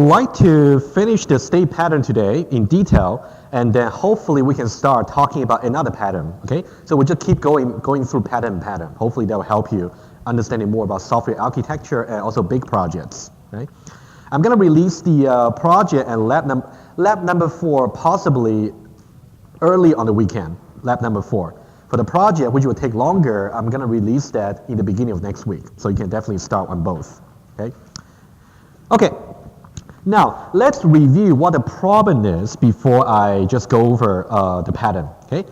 like to finish the state pattern today in detail, and then hopefully we can start talking about another pattern, okay? So we'll just keep going through pattern. Hopefully that will help you understanding more about software architecture and also big projects, right? I'm gonna release the project and lab number 4 possibly early on the weekend, lab number 4. For the project, which will take longer, I'm gonna release that in the beginning of next week, so you can definitely start on both, okay? Okay. Now, let's review what the problem is before I just go over the pattern, okay?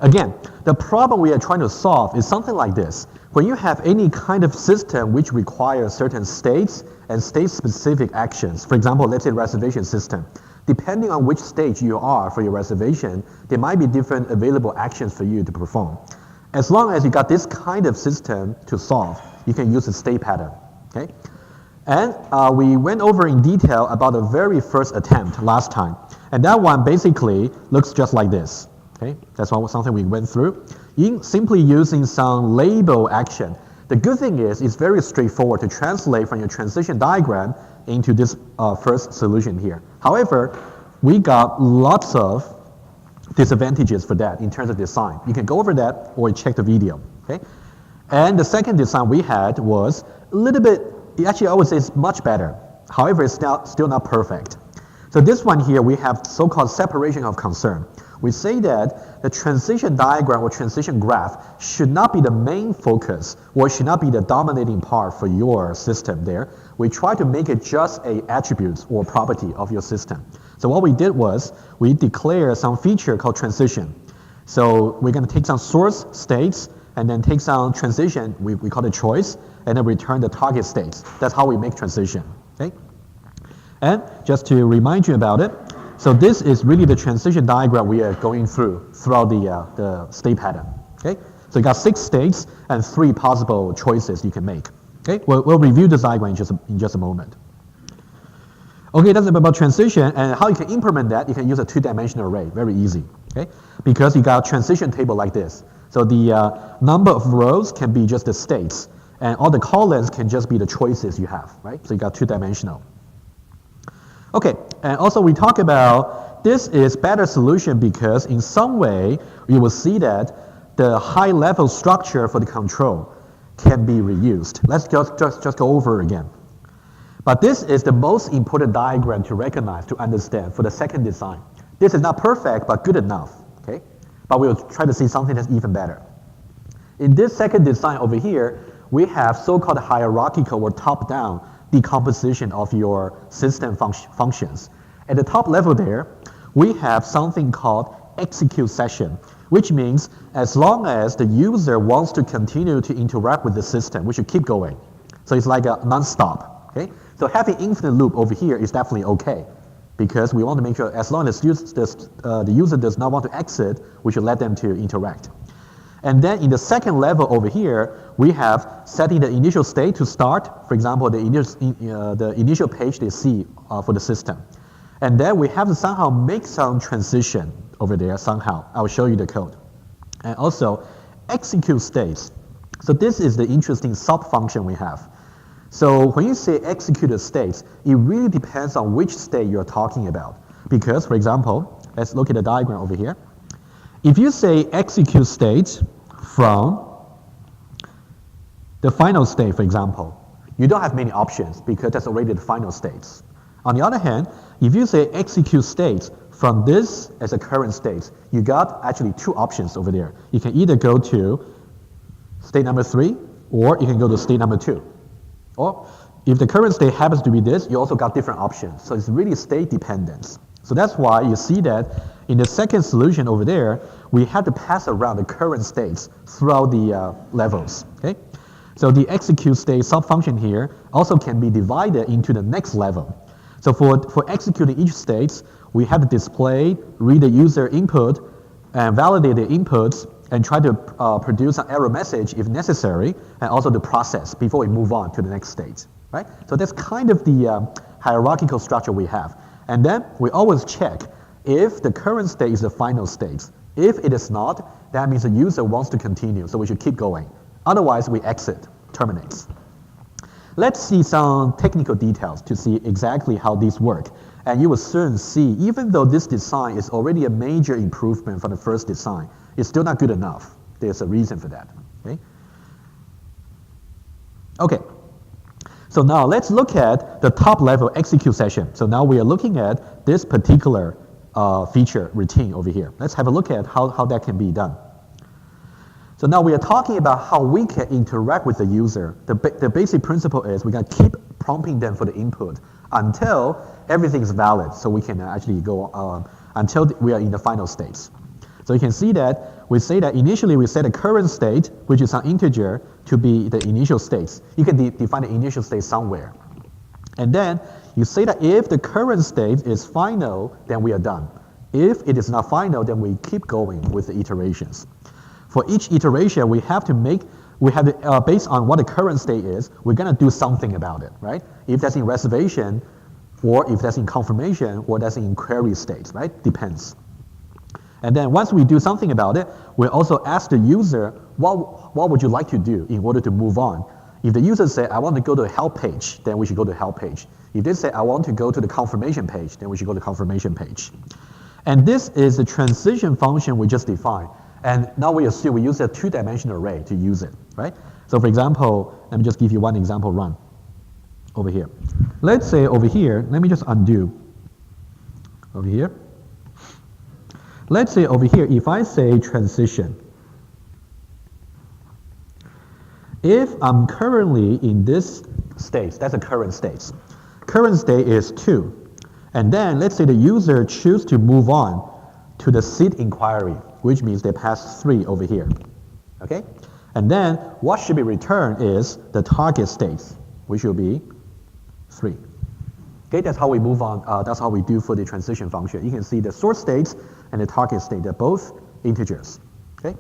Again, the problem we are trying to solve is something like this. When you have any kind of system which requires certain states and state-specific actions, for example, let's say reservation system, depending on which stage you are for your reservation, there might be different available actions for you to perform. As long as you got this kind of system to solve, you can use a state pattern, okay? And we went over in detail about the very first attempt last time. And that one basically looks just like this. Okay? That's something we went through. Simply using some label action. The good thing is it's very straightforward to translate from your transition diagram into this first solution here. However, we got lots of disadvantages for that in terms of design. You can go over that or check the video. Okay? And the second design we had was a little bit, actually I would say it's much better. However, it's still not perfect. So this one here, we have so-called separation of concern. We say that the transition diagram or transition graph should not be the main focus or should not be the dominating part for your system there. We try to make it just an attribute or property of your system. So what we did was we declare some feature called transition. So we're going to take some source states and then take some transition, we call it choice, and then return the target states. That's how we make transition, okay? And just to remind you about it, so this is really the transition diagram we are going throughout the state pattern, okay? So you got 6 states and 3 possible choices you can make, okay? We'll review this diagram in just a moment. Okay, that's about transition, and how you can implement that, you can use a 2-dimensional array, very easy, okay? Because you got a transition table like this. So the number of rows can be just the states, and all the columns can just be the choices you have, right? So you got 2-dimensional. Okay, and also we talk about this is better solution because in some way you will see that the high-level structure for the control can be reused. Let's just go over again. But this is the most important diagram to recognize, to understand for the second design. This is not perfect, but good enough, okay? But we'll try to see something that's even better. In this second design over here, we have so-called hierarchical or top-down decomposition of your system functions. At the top level there, we have something called execute session, which means as long as the user wants to continue to interact with the system, we should keep going. So it's like a non-stop, okay? So having infinite loop over here is definitely okay, because we want to make sure as long as the user does not want to exit, we should let them to interact. And then in the second level over here, we have setting the initial state to start, for example, the initial page they see for the system. And then we have to somehow make some transition over there somehow. I will show you the code. And also execute states. So this is the interesting sub-function we have. So when you say execute states, it really depends on which state you're talking about. Because, for example, let's look at the diagram over here. If you say execute state from the final state, for example, you don't have many options because that's already the final states. On the other hand, if you say execute states from this as a current state, you got actually 2 options over there. You can either go to state number 3 or you can go to state number 2. Or if the current state happens to be this, you also got different options. So it's really state dependent. So that's why you see that in the second solution over there, we have to pass around the current states throughout the levels, okay? So the execute state sub-function here also can be divided into the next level. So for executing each state, we have to display, read the user input, and validate the inputs, and try to produce an error message if necessary, and also the process before we move on to the next state, right? So that's kind of the hierarchical structure we have. And then we always check if the current state is the final state. If it is not, that means the user wants to continue, so we should keep going. Otherwise, we exit, terminates. Let's see some technical details to see exactly how these work. And you will soon see, even though this design is already a major improvement from the first design, it's still not good enough. There's a reason for that. Okay. So now let's look at the top level execute session. So now we are looking at this particular feature routine over here. Let's have a look at how that can be done. So now we are talking about how we can interact with the user. The basic principle is we're going to keep prompting them for the input until everything is valid, so we can actually go until we are in the final states. So you can see that we say that initially we set a current state, which is an integer, to be the initial states. You can define the initial state somewhere. And then you say that if the current state is final, then we are done. If it is not final, then we keep going with the iterations. For each iteration, we have to based on what the current state is, we're going to do something about it, right? If that's in reservation, or if that's in confirmation, or that's in query states, right? Depends. And then once we do something about it, we also ask the user, what would you like to do in order to move on? If the user say, I want to go to a help page, then we should go to the help page. If they say, I want to go to the confirmation page, then we should go to the confirmation page. And this is the transition function we just defined. And now we assume we use a two-dimensional array to use it, right? So for example, let me just give you one example run over here. Let's say over here, let me just undo over here. Let's say over here, if I say transition, if I'm currently in this state, that's a current state. Current state is 2. And then let's say the user choose to move on to the seed inquiry, which means they pass 3 over here, okay? And then what should be returned is the target state, which will be 3. Okay, that's how we move on, that's how we do for the transition function. You can see the source states and the target state, they're both integers, okay?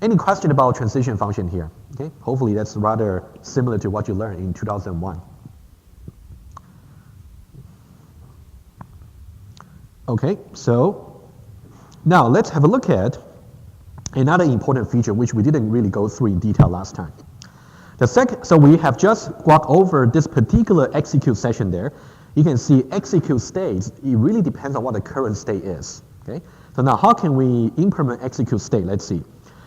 Any question about transition function here? Okay, hopefully that's rather similar to what you learned in 2001. Okay, so now let's have a look at another important feature which we didn't really go through in detail last time. So we have just walked over this particular execute session there. You can see execute states, it really depends on what the current state is. Okay, so now how can we implement execute state? Let's see.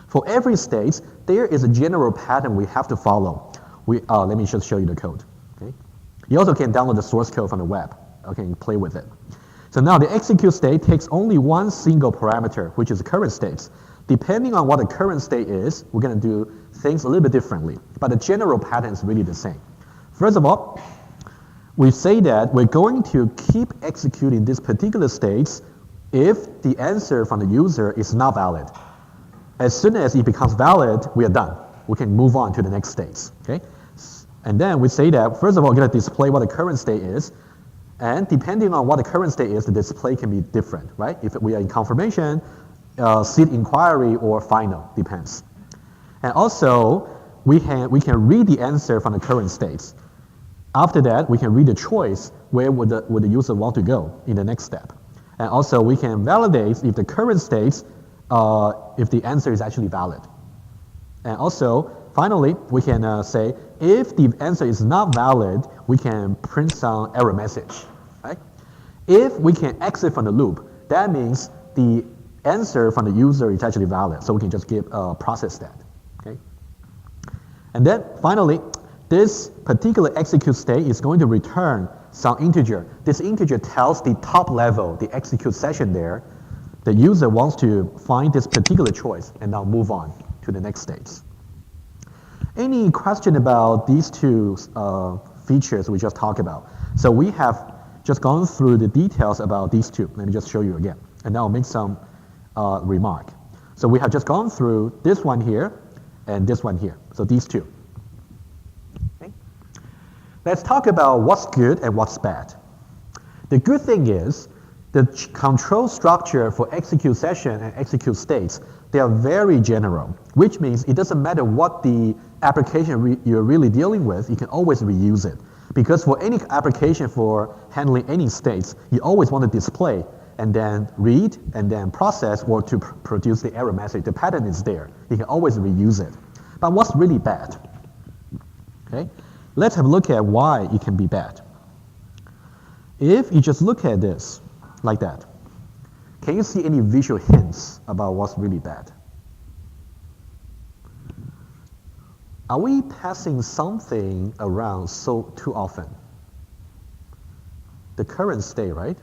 For every state, there is a general pattern we have to follow. Let me just show you the code. Okay, you also can download the source code from the web. Okay, and play with it. So now the execute state takes only one single parameter, which is the current state. Depending on what the current state is, we're going to do things a little bit differently, but the general pattern is really the same. First of all, we say that we're going to keep executing this particular states if the answer from the user is not valid. As soon as it becomes valid, we are done. We can move on to the next stage. Okay? And then we say that, first of all, we're going to display what the current state is. And depending on what the current state is, the display can be different, right? If we are in confirmation, seed inquiry, or final, depends. And also, we can read the answer from the current states. After that, we can read the choice, where would the user want to go in the next step. And also, we can validate if the current states, if the answer is actually valid. And also, finally, we can say, if the answer is not valid, we can print some error message, right? If we can exit from the loop, that means the answer from the user is actually valid, so we can just process that, okay? And then, finally, this particular execute state is going to return some integer. This integer tells the top level, the execute session there, the user wants to find this particular choice and now move on to the next stage. Any question about these two features we just talked about? So we have just gone through the details about these two. Let me just show you again. And now I'll make some remark. So we have just gone through this one here and this one here. So these two. Okay. Let's talk about what's good and what's bad. The good thing is the control structure for execute session and execute states, they are very general, which means it doesn't matter what the application you're really dealing with, you can always reuse it. Because for any application for handling any states, you always want to display and then read and then process or to produce the error message. The pattern is there. You can always reuse it. But what's really bad? Okay? Let's have a look at why it can be bad. If you just look at this like that, can you see any visual hints about what's really bad? Are we passing something around too often? The current state, right?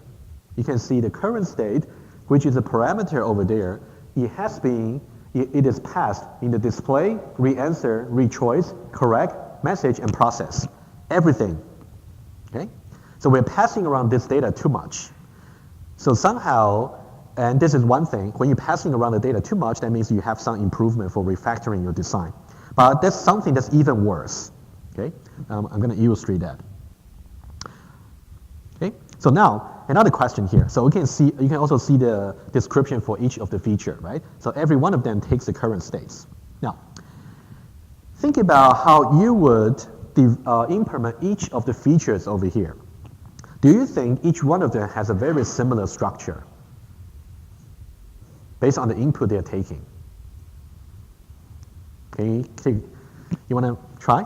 You can see the current state, which is a parameter over there, it is passed in the display, re-answer, re-choice, correct, message, and process. Everything, okay? So we're passing around this data too much. So somehow, and this is one thing, when you're passing around the data too much, that means you have some improvement for refactoring your design. But there's something that's even worse, okay? I'm gonna illustrate that. Okay, so now, another question here. So you can also see the description for each of the feature, right? So every one of them takes the current states. Now, think about how you would implement each of the features over here. Do you think each one of them has a very similar structure based on the input they're taking? Okay, you want to try?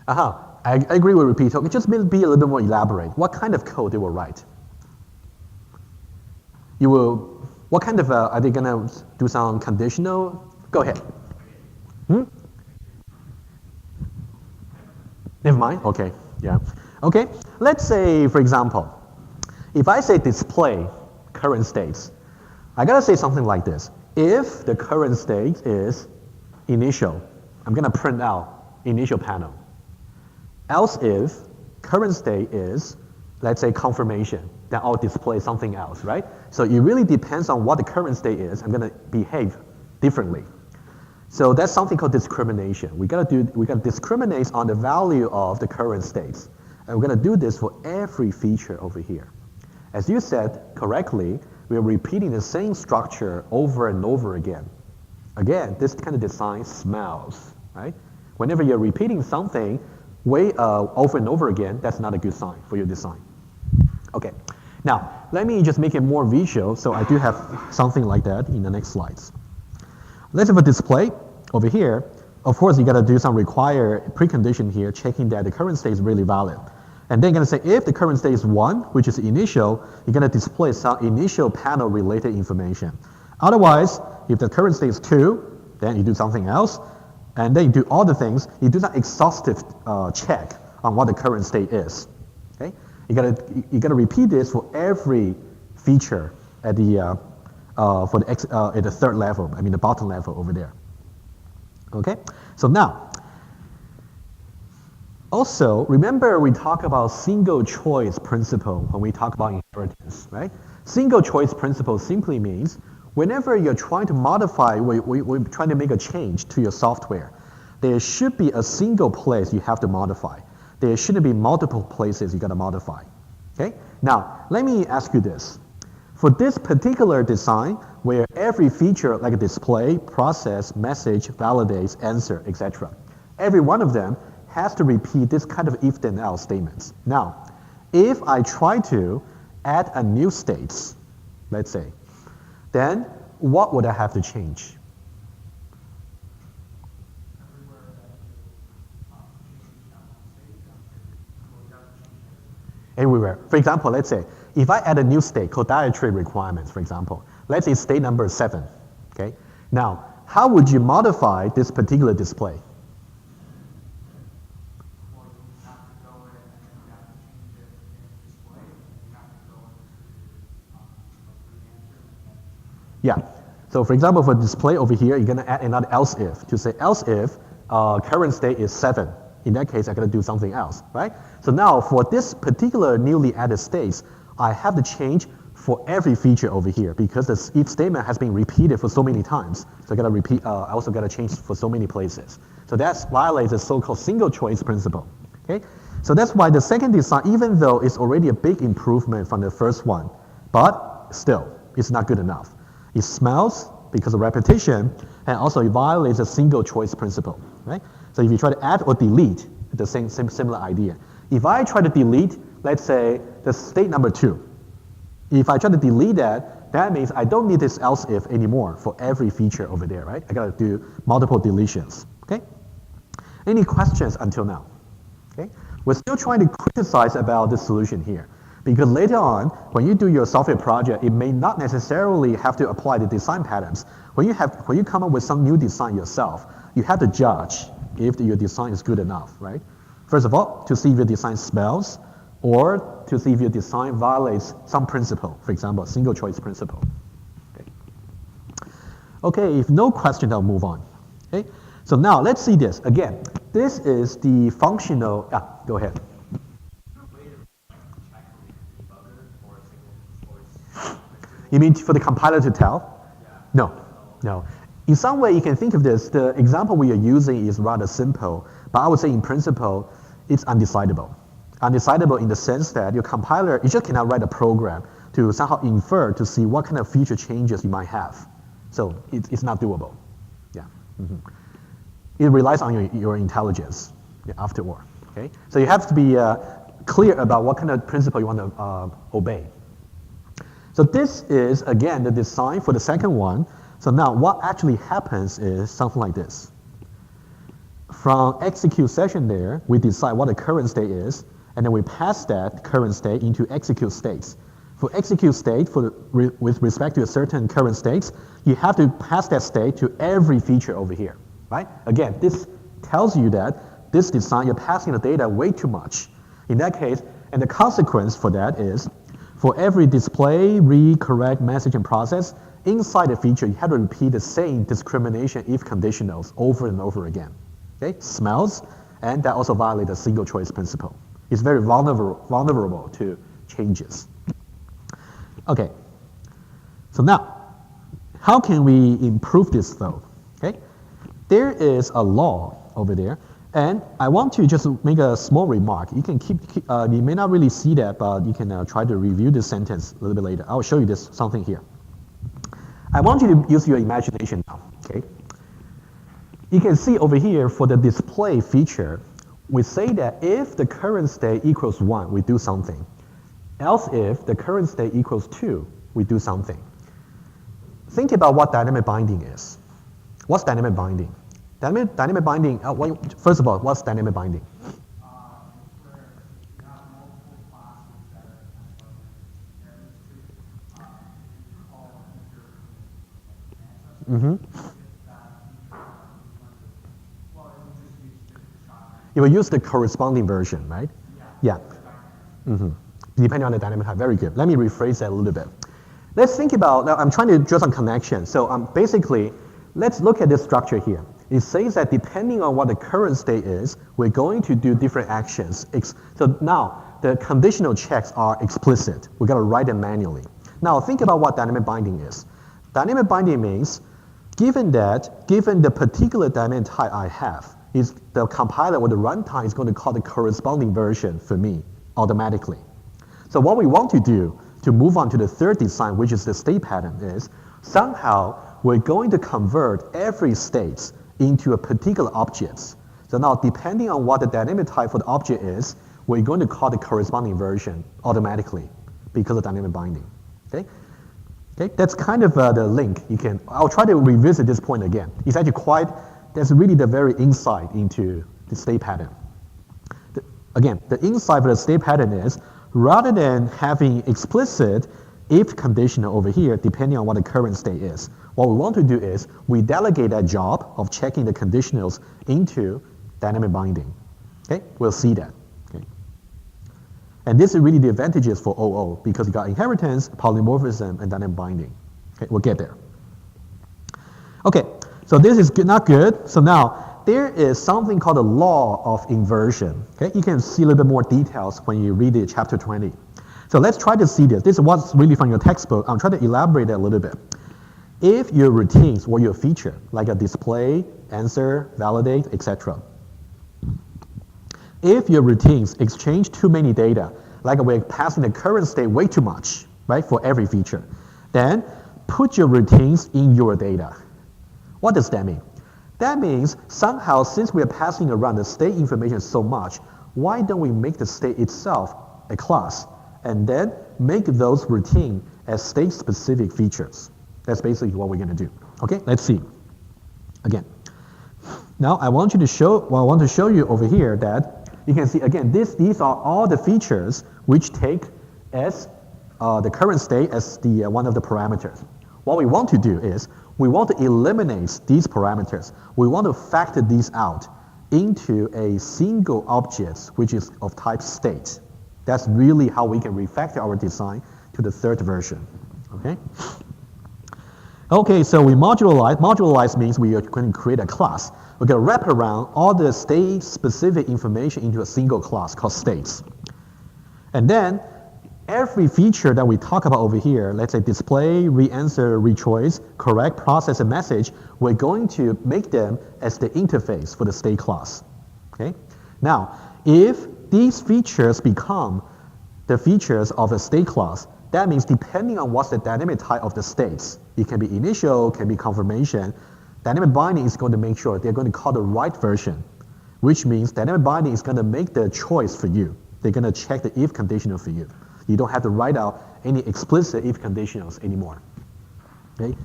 I agree with repeat. Okay, just be a little bit more elaborate. What kind of code they will write? What kind of, are they gonna do some conditional? Go ahead. Never mind, okay, yeah. Okay, let's say, for example, if I say display current states, I gotta say something like this. If the current state is initial, I'm gonna print out initial panel. Else if current state is, let's say, confirmation, then I'll display something else, right? So it really depends on what the current state is. I'm gonna behave differently. So that's something called discrimination. We gotta discriminate on the value of the current states. And we're gonna do this for every feature over here. As you said correctly, we're repeating the same structure over and over again. Again, this kind of design smells, right? Whenever you're repeating something over and over again, that's not a good sign for your design. Okay, now let me just make it more visual, so I do have something like that in the next slides. Let's have a display over here. Of course, you gotta do some required precondition here, checking that the current state is really valid. And then you're gonna say if the current state is 1, which is initial, you're gonna display some initial panel related information. Otherwise, if the current state is 2, then you do something else. And then you do all the things. You do that exhaustive check on what the current state is. Okay, you gotta repeat this for every feature at the at the third level. I mean the bottom level over there. Okay, so now, also remember we talk about single choice principle when we talk about inheritance, right? Single choice principle simply means whenever you're trying to modify, we're trying to make a change to your software, there should be a single place you have to modify. There shouldn't be multiple places you got to modify. Okay? Now, let me ask you this. For this particular design, where every feature like a display, process, message, validates, answer, etc., every one of them has to repeat this kind of if then else statements. Now, if I try to add a new state, let's say, then what would I have to change? Everywhere. For example, let's say, if I add a new state called dietary requirements, for example, let's say state number 7, okay? Now, how would you modify this particular display? Yeah, so for example, for display over here, you're gonna add another else if to say else if current state is 7. In that case, I gotta do something else, right? So now for this particular newly added states, I have to change for every feature over here because the if statement has been repeated for so many times. So I gotta repeat, I also gotta change for so many places. So that violates the so-called single choice principle, okay? So that's why the second design, even though it's already a big improvement from the first one, but still, it's not good enough. It smells because of repetition, and also it violates the single choice principle, right? So if you try to add or delete, the similar idea. If I try to delete, let's say, the state number 2, If I try to delete that, that means I don't need this else if anymore for every feature over there, right? I gotta do multiple deletions, okay? Any questions until now? Okay? We're still trying to criticize about this solution here. Because later on, when you do your software project, it may not necessarily have to apply the design patterns. When you come up with some new design yourself, you have to judge if your design is good enough, right? First of all, to see if your design spells, or to see if your design violates some principle, for example, single choice principle. Okay, if no question, I'll move on. Okay, so now let's see this. Again, this is the functional, go ahead. You mean for the compiler to tell? No. In some way, you can think of this, the example we are using is rather simple, but I would say in principle, it's undecidable. Undecidable in the sense that your compiler, you just cannot write a program to somehow infer to see what kind of future changes you might have. So it's not doable. Yeah. It relies on your intelligence afterward. Okay? So you have to be clear about what kind of principle you want to obey. So this is, again, the design for the second one. So now what actually happens is something like this. From execute session there, we decide what the current state is, and then we pass that current state into execute states. For execute state, with respect to a certain current states, you have to pass that state to every feature over here, right? Again, this tells you that this design, you're passing the data way too much. In that case, and the consequence for that is, for every display, read, correct, message, and process, inside the feature, you have to repeat the same discrimination if conditionals over and over again. Okay, smells, and that also violates the single choice principle. It's very vulnerable to changes. Okay, so now, how can we improve this though? Okay, there is a law over there, and I want to just make a small remark. You can you may not really see that, but you can try to review this sentence a little bit later. I'll show you something here. I want you to use your imagination now, okay? You can see over here for the display feature, we say that if the current state equals 1, we do something. Else if the current state equals 2, we do something. Think about what dynamic binding is. What's dynamic binding? Dynamic binding, first of all, what's dynamic binding? You will use the corresponding version, right? Yeah. Depending on the dynamic type. Very good. Let me rephrase that a little bit. Let's think about, now I'm trying to draw some connection. So basically, let's look at this structure here. It says that depending on what the current state is, we're going to do different actions. So now, the conditional checks are explicit. We've got to write them manually. Now, think about what dynamic binding is. Dynamic binding means, given the particular dynamic type I have, is the compiler or the runtime is going to call the corresponding version for me automatically. So what we want to do to move on to the third design, which is the state pattern, is somehow we're going to convert every state into a particular object. So now, depending on what the dynamic type for the object is, we're going to call the corresponding version automatically because of dynamic binding. Okay? Okay, that's kind of the link. I'll try to revisit this point again. It's actually that's really the very insight into the state pattern. Again, the insight for the state pattern is, rather than having explicit if conditional over here, depending on what the current state is, what we want to do is we delegate that job of checking the conditionals into dynamic binding. Okay, we'll see that. Okay. And this is really the advantages for OO because you got inheritance, polymorphism, and dynamic binding. Okay, we'll get there. Okay, so this is not good. So now there is something called the law of inversion. Okay, you can see a little bit more details when you read the chapter 20. So let's try to see this. This is what's really from your textbook. I'm trying to elaborate that a little bit. If your routines or your feature, like a display, answer, validate, etc. If your routines exchange too many data, like we're passing the current state way too much, right, for every feature, then put your routines in your data. What does that mean? That means somehow, since we are passing around the state information so much, why don't we make the state itself a class and then make those routine as state-specific features. That's basically what we're going to do. Okay, let's see. Again, now I want to show you over here that you can see again these are all the features which take as the current state as the one of the parameters. What we want to do is we want to eliminate these parameters. We want to factor these out into a single object which is of type state. That's really how we can refactor our design to the third version. Okay. Okay, so we modularize. Modularize means we are going to create a class. We're going to wrap around all the state-specific information into a single class called states. And then every feature that we talk about over here, let's say display, re-answer, re-choice, correct, process, and message, we're going to make them as the interface for the state class. Okay? Now, if these features become the features of a state class, that means depending on what's the dynamic type of the states, it can be initial, can be confirmation, dynamic binding is going to make sure they're going to call the right version, which means dynamic binding is going to make the choice for you. They're going to check the if conditional for you. You don't have to write out any explicit if conditionals anymore. Okay?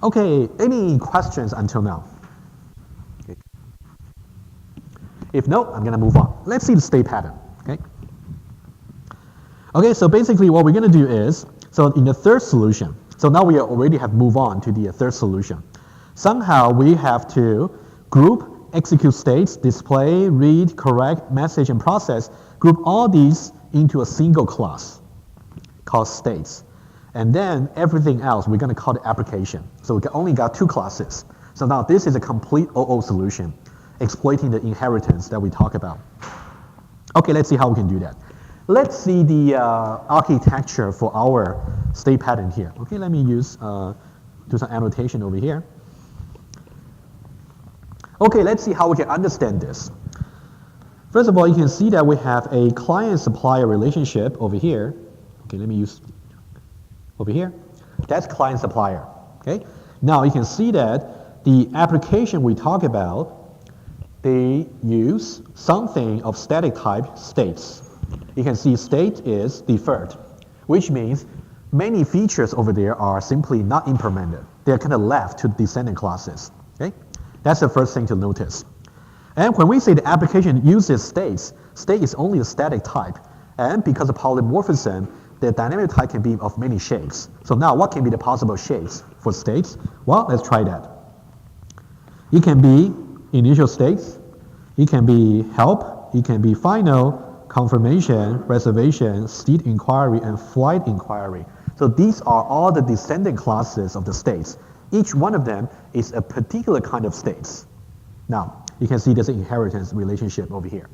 Okay, any questions until now? Okay. If no, I'm going to move on. Let's see the state pattern. Okay? Okay, so basically what we're going to do is, so in the third solution, so now we already have moved on to the third solution. Somehow we have to group, execute states, display, read, correct, message, and process, group all these into a single class called states. And then everything else we're going to call the application. So we only got two classes. So now this is a complete OO solution, exploiting the inheritance that we talk about. Okay, let's see how we can do that. Let's see the architecture for our state pattern here. Okay, let me do some annotation over here. Okay, let's see how we can understand this. First of all, you can see that we have a client-supplier relationship over here. Okay, let me use over here. That's client-supplier. Okay, now you can see that the application we talk about, they use something of static type states. You can see state is deferred, which means many features over there are simply not implemented. They're kind of left to descendant classes. Okay? That's the first thing to notice. And when we say the application uses states, state is only a static type. And because of polymorphism, the dynamic type can be of many shapes. So now what can be the possible shapes for states? Well, let's try that. It can be initial states. It can be help. It can be final, confirmation, reservation, seat inquiry, and flight inquiry. So these are all the descendant classes of the states. Each one of them is a particular kind of states. Now, you can see there's an inheritance relationship over here.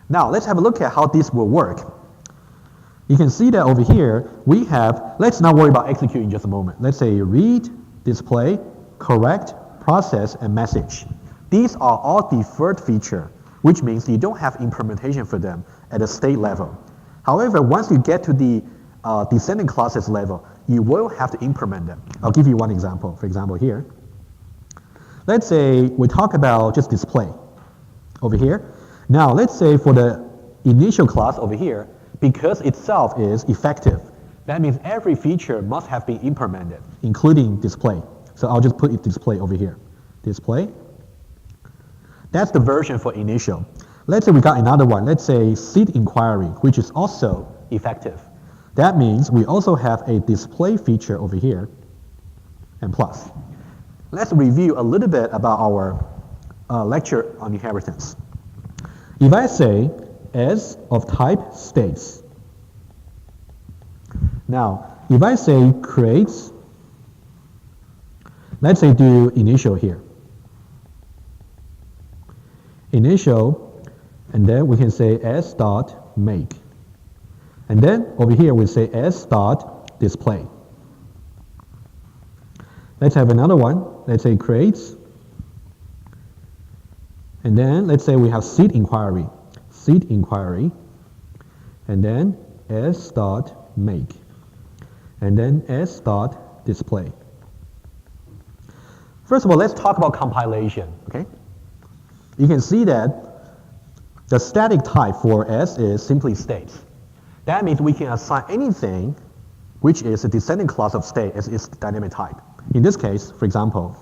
Now, let's have a look at how this will work. You can see that over here, we have, let's not worry about execute in just a moment. Let's say read, display, correct, process, and message. These are all deferred features, which means you don't have implementation for them at a state level. However, once you get to the descending classes level, you will have to implement them. I'll give you one example. For example, here. Let's say we talk about just display over here. Now, let's say for the initial class over here, because itself is effective, that means every feature must have been implemented, including display. So I'll just put it display over here. Display. That's the version for initial. Let's say we got another one. Let's say seat inquiry, which is also effective. That means we also have a display feature over here and plus. Let's review a little bit about our lecture on inheritance. If I say S of type states, now if I say creates, let's say do initial here. Initial, and then we can say S dot make. And then over here we say S dot display. Let's have another one. Let's say creates. And then let's say we have seat inquiry. Seat inquiry. And then S dot make. And then S dot display. First of all, let's talk about compilation. Okay? You can see that The static type for S is simply state. That means we can assign anything which is a descending class of state as its dynamic type. In this case, for example,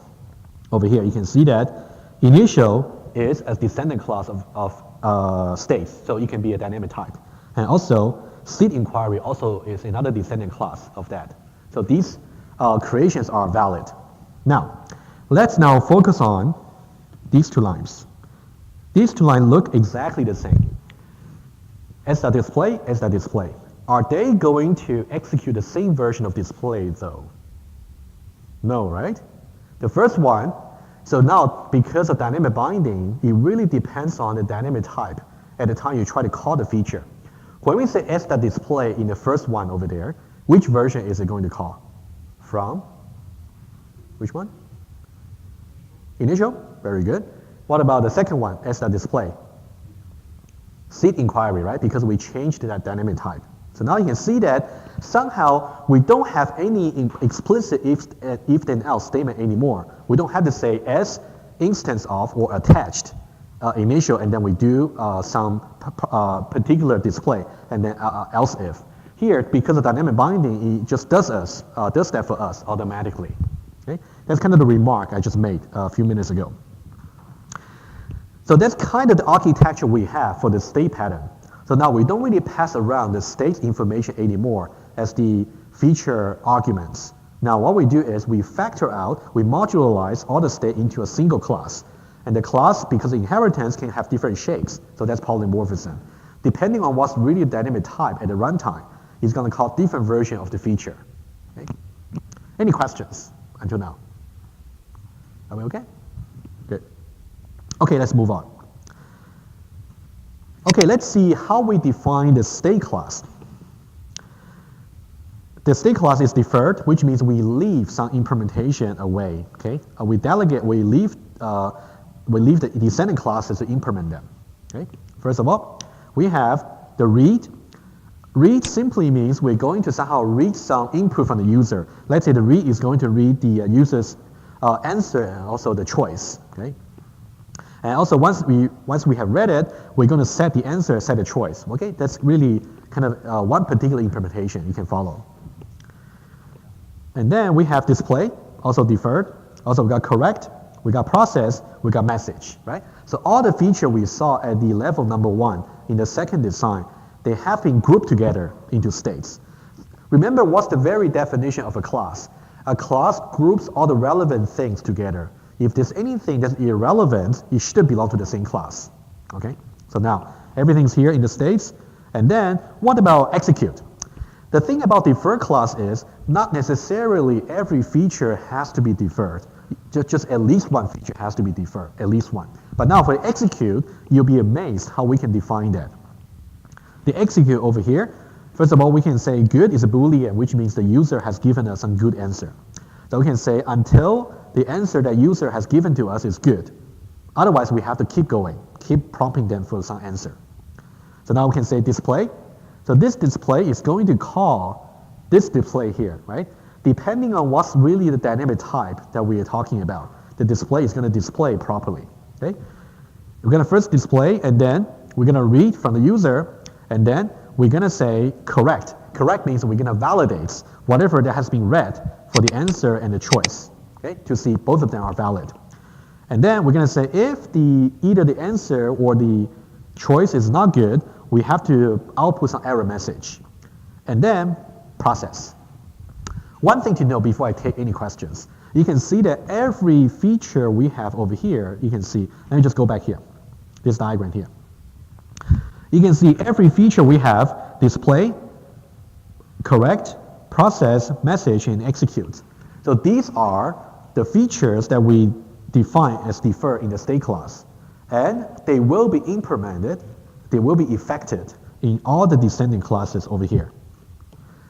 over here you can see that initial is a descendant class of states, so it can be a dynamic type. And also, seed inquiry also is another descendant class of that. So these creations are valid. Now, let's now focus on these two lines. These two lines look exactly the same. S.display, S.display. Are they going to execute the same version of display though? No, right? The first one, so now because of dynamic binding, it really depends on the dynamic type at the time you try to call the feature. When we say S.display in the first one over there, which version is it going to call? From? Which one? Initial? Very good. What about the second one, S.display? Seed inquiry, right? Because we changed that dynamic type. So now you can see that somehow we don't have any explicit if then else statement anymore. We don't have to say S instance of or attached initial and then we do some particular display and then else if. Here, because of dynamic binding, it just does that for us automatically. Okay? That's kind of the remark I just made a few minutes ago. So that's kind of the architecture we have for the state pattern. So now we don't really pass around the state information anymore as the feature arguments. Now what we do is we factor out, we modularize all the state into a single class. And the class, because inheritance can have different shapes, so that's polymorphism. Depending on what's really the dynamic type at the runtime, it's going to call different version of the feature. Okay? Any questions until now? Are we okay? Good. Okay, let's move on. Okay, let's see how we define the state class. The state class is deferred, which means we leave some implementation away. Okay, we delegate, we leave the descending classes to implement them. Okay, first of all, we have the read. Read simply means we're going to somehow read some input from the user. Let's say the read is going to read the user's answer and also the choice. Okay. And also once we have read it, we're going to set the answer, set the choice. Okay, that's really kind of one particular implementation you can follow. And then we have display, also deferred. Also we got correct, we got process, we got message, right? So all the feature we saw at the level number 1 in the second design, they have been grouped together into states. Remember what's the very definition of a class? A class groups all the relevant things together. If there's anything that's irrelevant, it should belong to the same class. Okay? So now, everything's here in the states. And then, what about execute? The thing about deferred class is, not necessarily every feature has to be deferred. Just at least one feature has to be deferred, at least one. But now for execute, you'll be amazed how we can define that. The execute over here, first of all, we can say good is a Boolean, which means the user has given us some good answer. So we can say until the answer that user has given to us is good. Otherwise, we have to keep going, keep prompting them for some answer. So now we can say display. So this display is going to call this display here, right? Depending on what's really the dynamic type that we are talking about, the display is going to display properly. Okay? We're going to first display, and then we're going to read from the user, and then we're going to say correct. Correct means we're going to validate whatever that has been read for the answer and the choice, okay, to see both of them are valid. And then we're going to say if either the answer or the choice is not good, we have to output some error message. And then process. One thing to know before I take any questions, you can see that every feature we have over here, you can see, let me just go back here, this diagram here. You can see every feature we have, display, correct, process, message, and execute. So these are the features that we define as defer in the state class. And they will be implemented, they will be effected in all the descending classes over here.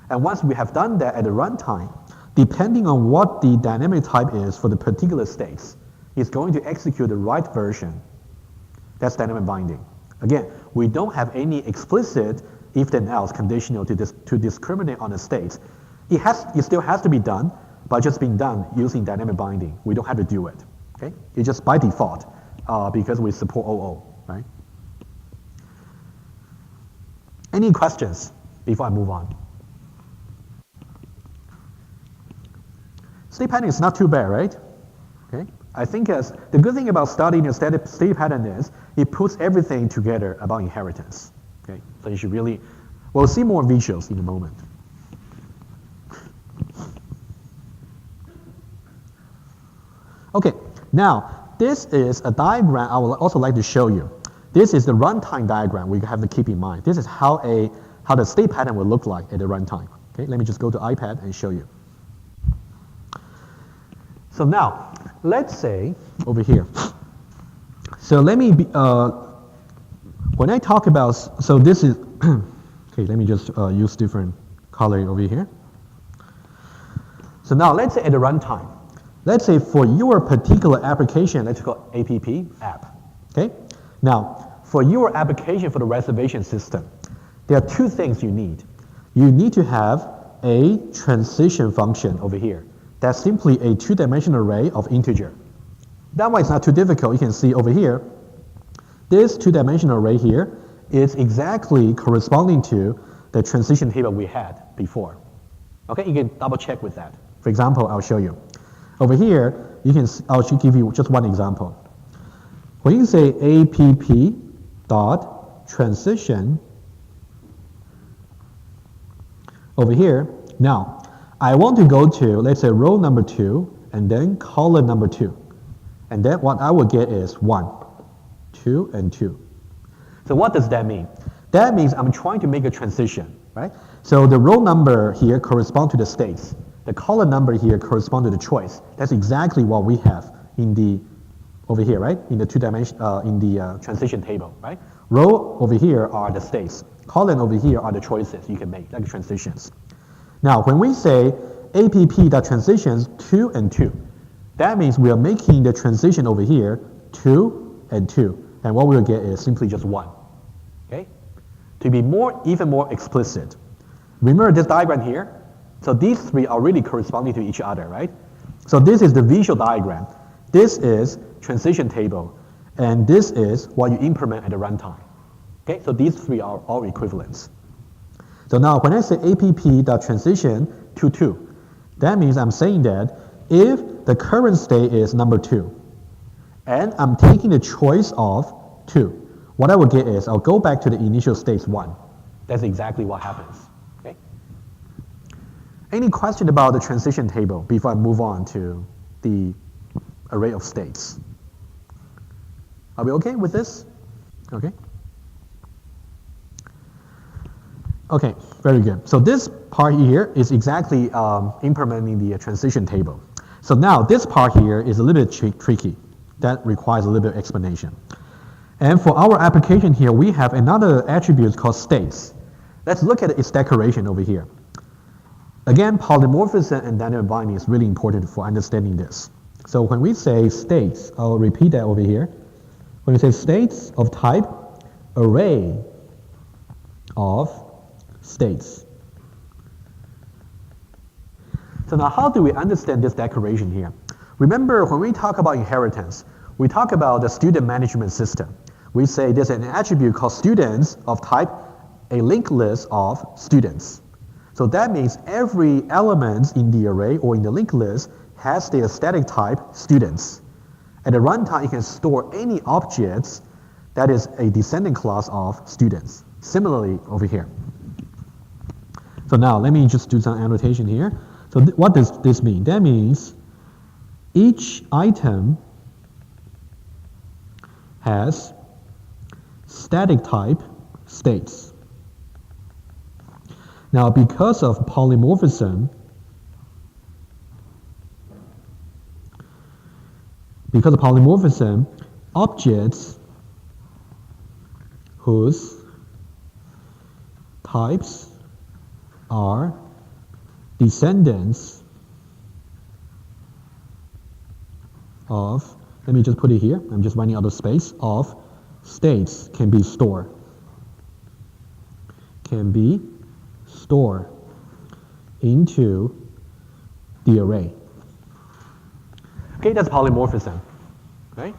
And once we have done that at the runtime, depending on what the dynamic type is for the particular states, it's going to execute the right version. That's dynamic binding. Again, we don't have any explicit if then else conditional to discriminate on the states. It still has to be done, but just being done using dynamic binding. We don't have to do it. Okay? It's just by default because we support OO, right? Any questions before I move on? State pattern is not too bad, right? Okay. I think the good thing about studying a state pattern is it puts everything together about inheritance. Okay. So you should really, we'll see more visuals in a moment. Okay. Now, this is a diagram I would also like to show you. This is the runtime diagram we have to keep in mind. This is how the state pattern will look like at the runtime. Okay. Let me just go to iPad and show you. So now, let's say over here. So let me, when I talk about, so this is, okay, let me just use different coloring over here. So now let's say at the runtime, let's say for your particular application, let's call app, okay? Now, for your application for the reservation system, there are two things you need. You need to have a transition function over here. That's simply a two-dimensional array of integer. That one is not too difficult. You can see over here, this two-dimensional array here is exactly corresponding to the transition table we had before. Okay, you can double check with that. For example, I'll show you. Over here, you can see, I'll give you just one example. When you say app.transition over here, now, I want to go to, let's say, row number 2, and then column number 2. And then what I will get is 1, 2, and 2. So what does that mean? That means I'm trying to make a transition, right? So the row number here corresponds to the states. The column number here corresponds to the choice. That's exactly what we have in the, over here, right? In the transition table, right? Row over here are the states. Column over here are the choices you can make, like transitions. Now, when we say app.transitions 2 and 2, that means we are making the transition over here 2 and 2. And what we'll get is simply just 1. Okay? To be even more explicit, remember this diagram here? So these three are really corresponding to each other, right? So this is the visual diagram. This is transition table. And this is what you implement at the runtime. Okay? So these three are all equivalents. So now when I say app.transition to 2, that means I'm saying that if the current state is number 2, and I'm taking the choice of 2, what I will get is I'll go back to the initial states 1. That's exactly what happens. Okay? Any question about the transition table before I move on to the array of states? Are we okay with this? Okay. Okay, very good. So this part here is exactly implementing the transition table. So now this part here is a little bit tricky. That requires a little bit of explanation. And for our application here, we have another attribute called states. Let's look at its decoration over here. Again, polymorphism and dynamic binding is really important for understanding this. So when we say states, I'll repeat that over here. When we say states of type array of states. So now how do we understand this decoration here? Remember when we talk about inheritance, we talk about the student management system. We say there's an attribute called students of type a linked list of students. So that means every element in the array or in the linked list has the static type students. At the runtime, you can store any objects that is a descending class of students. Similarly over here. So now let me just do some annotation here. So what does this mean? That means each item has static type states. Now because of polymorphism, objects whose types are descendants of, let me just put it here, I'm just running out of space, of states can be stored. Into the array. Okay, that's polymorphism. Okay?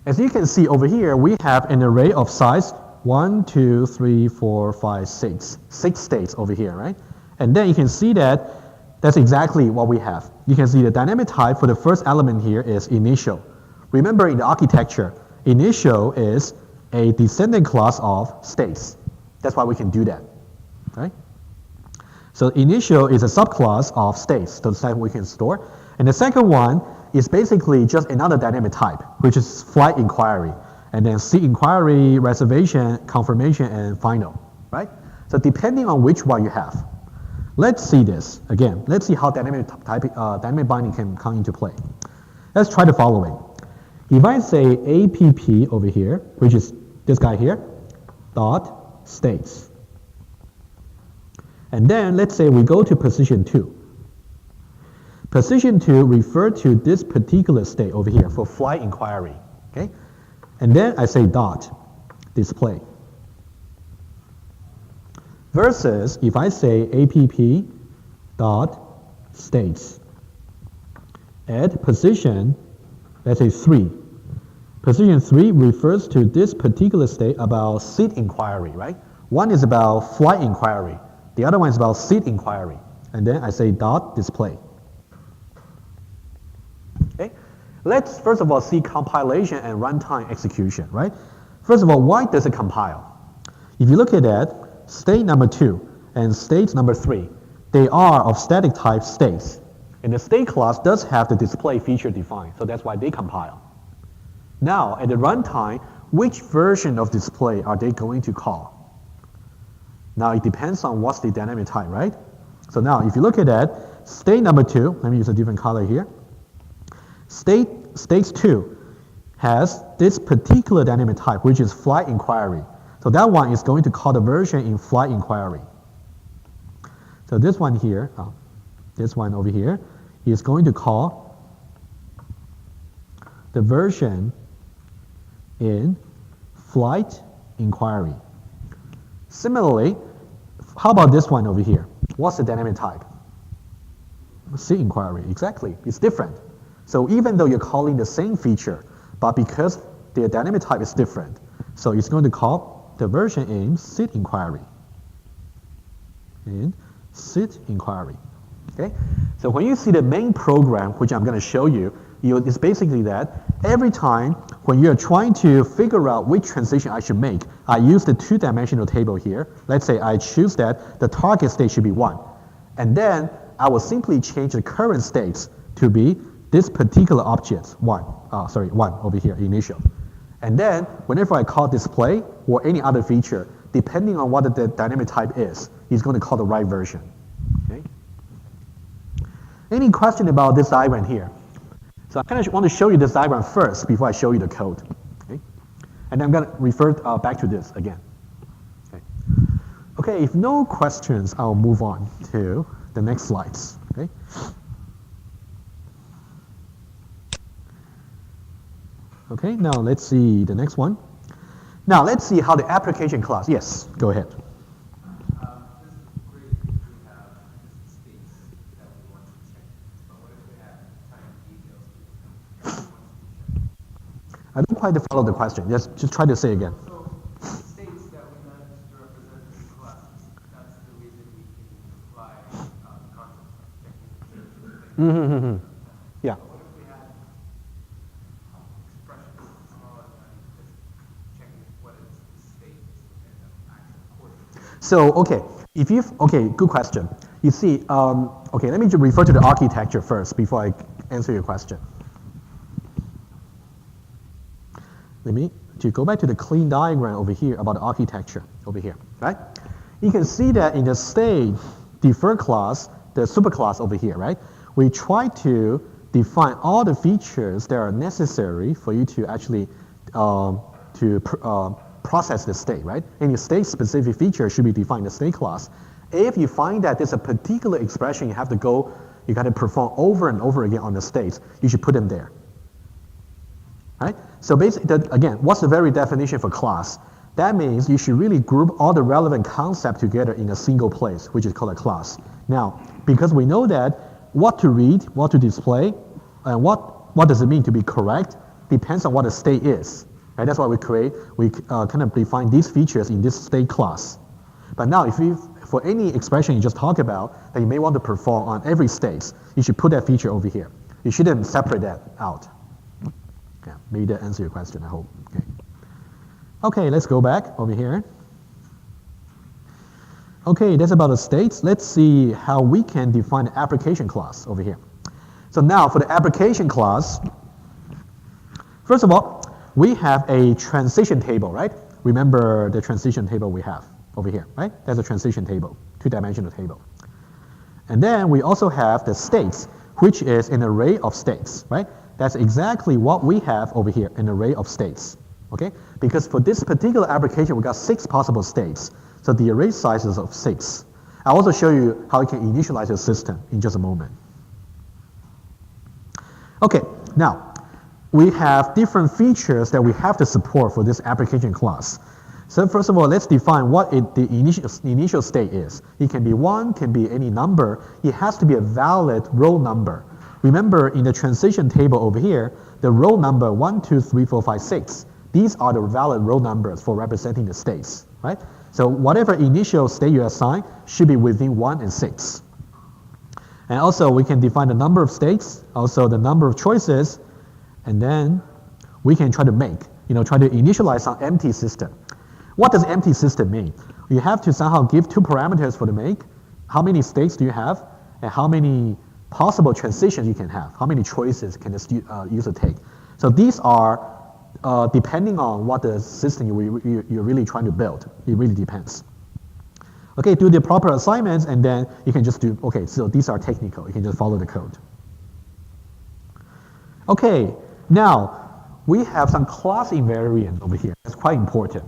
As you can see over here, we have an array of size 1, 2, 3, 4, 5, 6. 6 states over here, right? And then you can see that that's exactly what we have. You can see the dynamic type for the first element here is initial. Remember in the architecture, initial is a descendant class of states. That's why we can do that, right? So initial is a subclass of states, the type we can store. And the second one is basically just another dynamic type, which is flight inquiry. And then seat inquiry, reservation, confirmation, and final, right? So depending on which one you have. Let's see this again. Let's see how dynamic binding can come into play. Let's try the following. If I say APP over here, which is this guy here, dot states. And then let's say we go to position 2. Position 2 refers to this particular state over here for flight inquiry, okay? And then I say dot display. Versus if I say app dot states at position, let's say 3. Position 3 refers to this particular state about seat inquiry, right? One is about flight inquiry. The other one is about seat inquiry. And then I say dot display. Okay? Let's first of all see compilation and runtime execution, right? First of all, why does it compile? If you look at that, state number 2 and state number 3, they are of static type states. And the state class does have the display feature defined, so that's why they compile. Now, at the runtime, which version of display are they going to call? Now, it depends on what's the dynamic type, right? So now, if you look at that, state number 2, let me use a different color here. State 2 has this particular dynamic type, which is flight inquiry. So that one is going to call the version in flight inquiry. So this one here, this one over here, is going to call the version in flight inquiry. Similarly, how about this one over here? What's the dynamic type? Seat inquiry, exactly, it's different. So even though you're calling the same feature, but because the dynamic type is different, so it's going to call the version in seat inquiry. In seat inquiry. Okay? So when you see the main program, which I'm going to show you, it's basically that every time when you're trying to figure out which transition I should make, I use the two-dimensional table here. Let's say I choose that the target state should be 1. And then I will simply change the current states to be this particular object, 1 over here, initial. And then whenever I call display or any other feature, depending on what the dynamic type is, it's going to call the right version. Okay? Any question about this diagram here? So I kind of want to show you this diagram first before I show you the code. Okay? And I'm going to refer back to this again. Okay. Okay, if no questions, I'll move on to the next slides. Okay? Okay, now let's see the next one. Now let's see how the application class, yes, go ahead. This is great if we have states that we want to check, but what if we have time details? I don't quite follow the question. Just try to say again. So states that we manage to represent in classes, that's the reason we can apply concepts like checking. Yeah. What if we had expressions smaller than just checking what is the state and the actual coordinate? So, okay, good question. You see, okay, let me just refer to the architecture first before I answer your question. Let me to go back to the clean diagram over here about the architecture over here, right? You can see that in the state defer class, the superclass over here, right? We try to define all the features that are necessary for you to actually process the state, right? Any state-specific feature should be defined in the state class. If you find that there's a particular expression you got to perform over and over again on the states, you should put them there, right? So basically, again, what's the very definition for class? That means you should really group all the relevant concepts together in a single place, which is called a class. Now, because we know that what to read, what to display, and what does it mean to be correct, depends on what the state is. Right? That's why we kind of define these features in this state class. But now for any expression you just talked about that you may want to perform on every state, you should put that feature over here. You shouldn't separate that out. Yeah, maybe that answers your question, I hope. Okay, let's go back over here. Okay, that's about the states. Let's see how we can define the application class over here. So now for the application class, first of all, we have a transition table, right? Remember the transition table we have over here, right? That's a transition table, two-dimensional table. And then we also have the states, which is an array of states, right? That's exactly what we have over here, an array of states, okay? Because for this particular application, we got 6 possible states. So the array size is of 6. I'll also show you how you can initialize your system in just a moment. Okay, now we have different features that we have to support for this application class. So first of all, let's define what the initial state is. It can be 1, can be any number. It has to be a valid row number. Remember in the transition table over here, the row number 1, 2, 3, 4, 5, 6. These are the valid row numbers for representing the states, right? So whatever initial state you assign should be within 1 and 6. And also we can define the number of states, also the number of choices, and then we can try to try to initialize some empty system. What does empty system mean? You have to somehow give 2 parameters for the make. How many states do you have? And how many possible transitions you can have? How many choices can the user take? So these are depending on what the system you're really trying to build. It really depends. Okay, do the proper assignments, and then you can just do, okay, so these are technical. You can just follow the code. Okay, now we have some class invariant over here. That's quite important.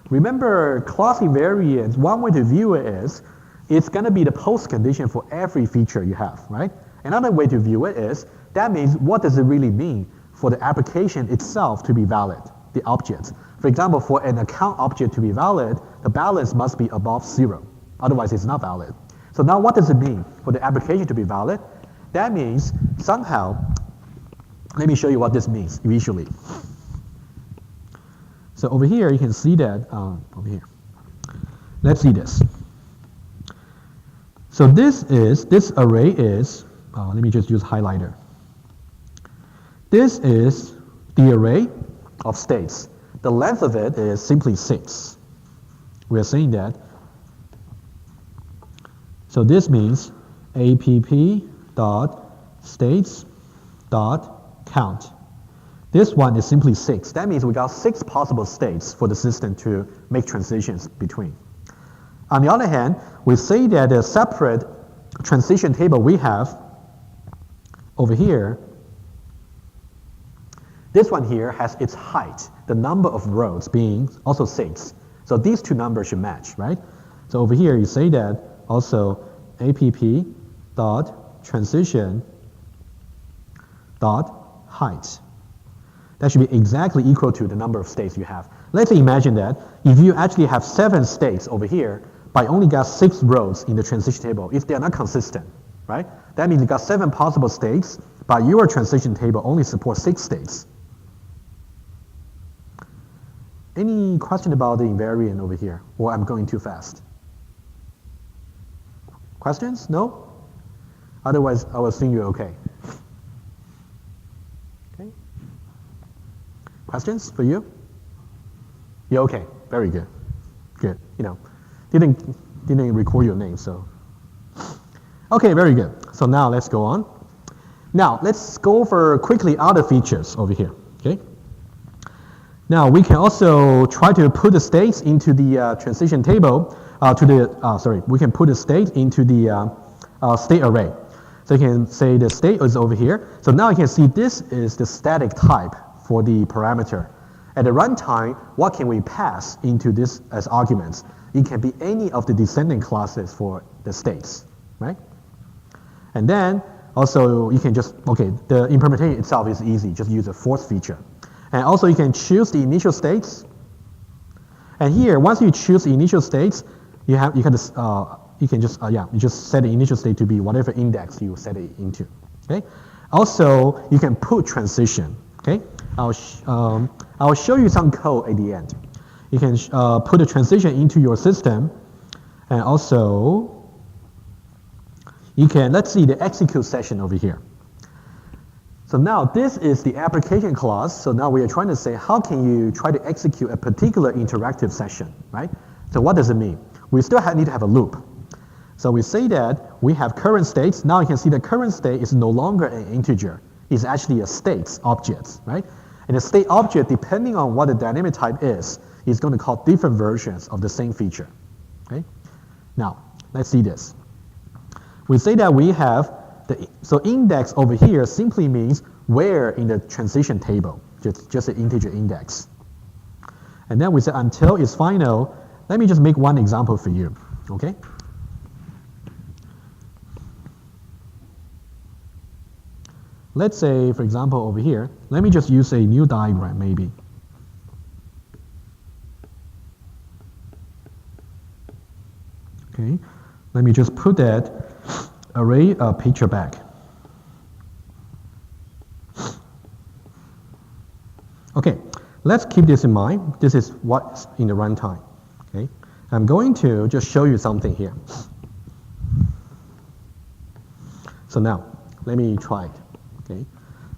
Remember, class invariant, one way to view it is, it's going to be the post condition for every feature you have, right? Another way to view it is, that means what does it really mean for the application itself to be valid, the object. For example, for an account object to be valid, the balance must be above 0. Otherwise, it's not valid. So now what does it mean for the application to be valid? That means somehow, let me show you what this means visually. So over here, you can see that, over here. Let's see this. So this array is, let me just use highlighter. This is the array of states. The length of it is simply 6. We are saying that. So this means app.states.count. This one is simply 6. That means we got 6 possible states for the system to make transitions between. On the other hand, we say that the separate transition table we have over here, this one here has its height, the number of rows being also 6. So these 2 numbers should match, right? So over here you say that also app.transition.height. That should be exactly equal to the number of states you have. Let's imagine that if you actually have 7 states over here, but only got 6 rows in the transition table, if they're not consistent, right? That means you got 7 possible states, but your transition table only supports 6 states. Any question about the invariant over here, or I'm going too fast? Questions? No? Otherwise, I will assume you're okay. Okay. Questions for you? You're okay. Very good. Good. Didn't record your name, so. Okay, very good. So now let's go on. Now let's go over quickly other features over here. Okay. Now we can also try to put the states into the transition table. We can put the state into the state array. So you can say the state is over here. So now you can see this is the static type for the parameter. At the runtime, what can we pass into this as arguments? It can be any of the descending classes for the states, right? And then also you can just, the implementation itself is easy. Just use the fourth feature. And also you can choose the initial states. And here, once you choose the initial states, you just set the initial state to be whatever index you set it into. Okay. Also, you can put transition. Okay, I'll show you some code at the end. You can put a transition into your system, and also you can, let's see the execute session over here. So now this is the application class. So now we are trying to say, how can you try to execute a particular interactive session, right? So what does it mean? We still need to have a loop. So we say that we have current states. Now you can see the current state is no longer an integer. It's actually a states object, right? And the state object, depending on what the dynamic type is going to call different versions of the same feature, okay? Now, let's see this. We say that we have so index over here simply means where in the transition table, just an integer index. And then we say until is final. Let me just make one example for you, okay? Let's say, for example, over here, let me just use a new diagram maybe. Okay, let me just put that array picture back. Okay, let's keep this in mind. This is what's in the runtime. Okay, I'm going to just show you something here. So now, let me try it. Okay,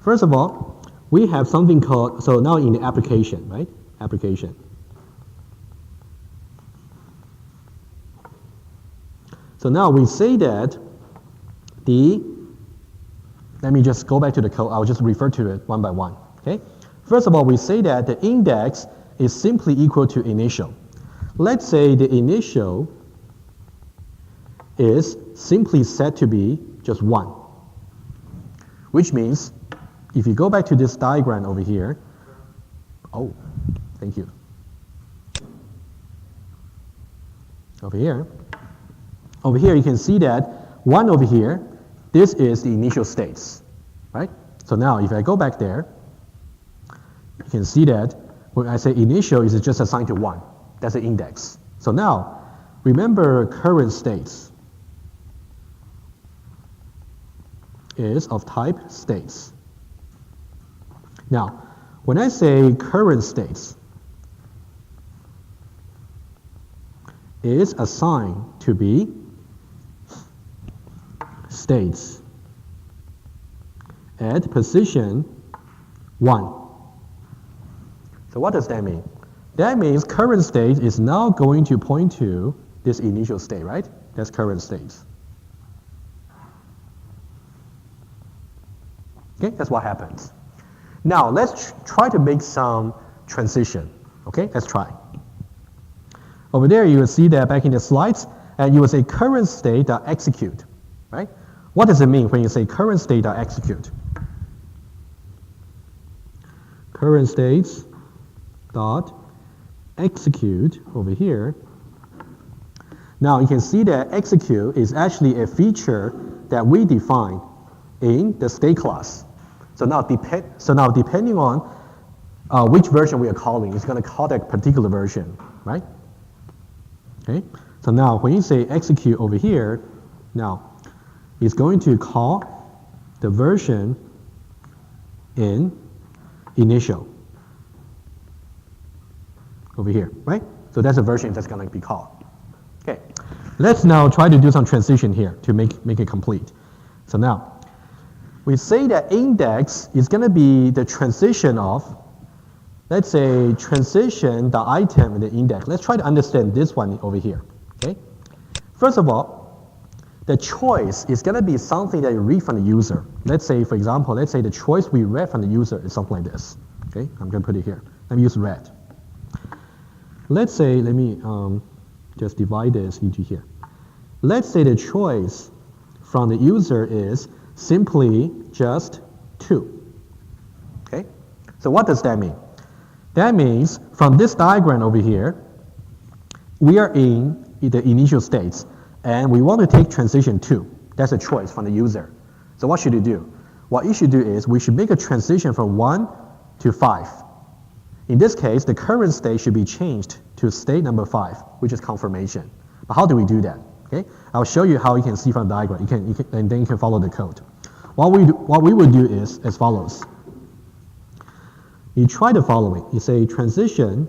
first of all, we have something called, so now in the application, right? Application. So now we say that let me just go back to the code. I'll just refer to it one by one, okay? First of all, we say that the index is simply equal to initial. Let's say the initial is simply set to be just 1, which means if you go back to this diagram over here, oh, thank you. Over here you can see that 1 over here, this is the initial states, right? So now if I go back there, you can see that when I say initial, it's just assigned to 1. That's the index. So now, remember current states is of type states. Now, when I say current states is assigned to be states at position 1. So what does that mean? That means current state is now going to point to this initial state, right? That's current states. Okay, that's what happens. Now let's try to make some transition. Okay, let's try. Over there you will see that back in the slides, and you will say current state.execute, right? What does it mean when you say current state.execute? Current states dot execute over here. Now you can see that execute is actually a feature that we define in the state class. So now depending on which version we are calling, it's going to call that particular version, right? Okay. So now when you say execute over here, now it's going to call the version in initial over here, right? So that's a version that's going to be called. Okay. Let's now try to do some transition here to make it complete. So now we say that index is going to be the transition of, let's say, transition the item in the index. Let's try to understand this one over here. Okay. First of all, the choice is going to be something that you read from the user. Let's say, for example, let's say the choice we read from the user is something like this. Okay, I'm going to put it here. Let me use red. Let's say, let me just divide this into here. Let's say the choice from the user is simply just 2. Okay, so what does that mean? That means from this diagram over here, we are in the initial states, and we want to take transition 2. That's a choice from the user. So what should you do? What you should do is we should make a transition from 1 to 5. In this case, the current state should be changed to state number 5, which is confirmation. But how do we do that? Okay, I'll show you how you can see from the diagram. And then you can follow the code. What we would do is as follows. You try the following. You say transition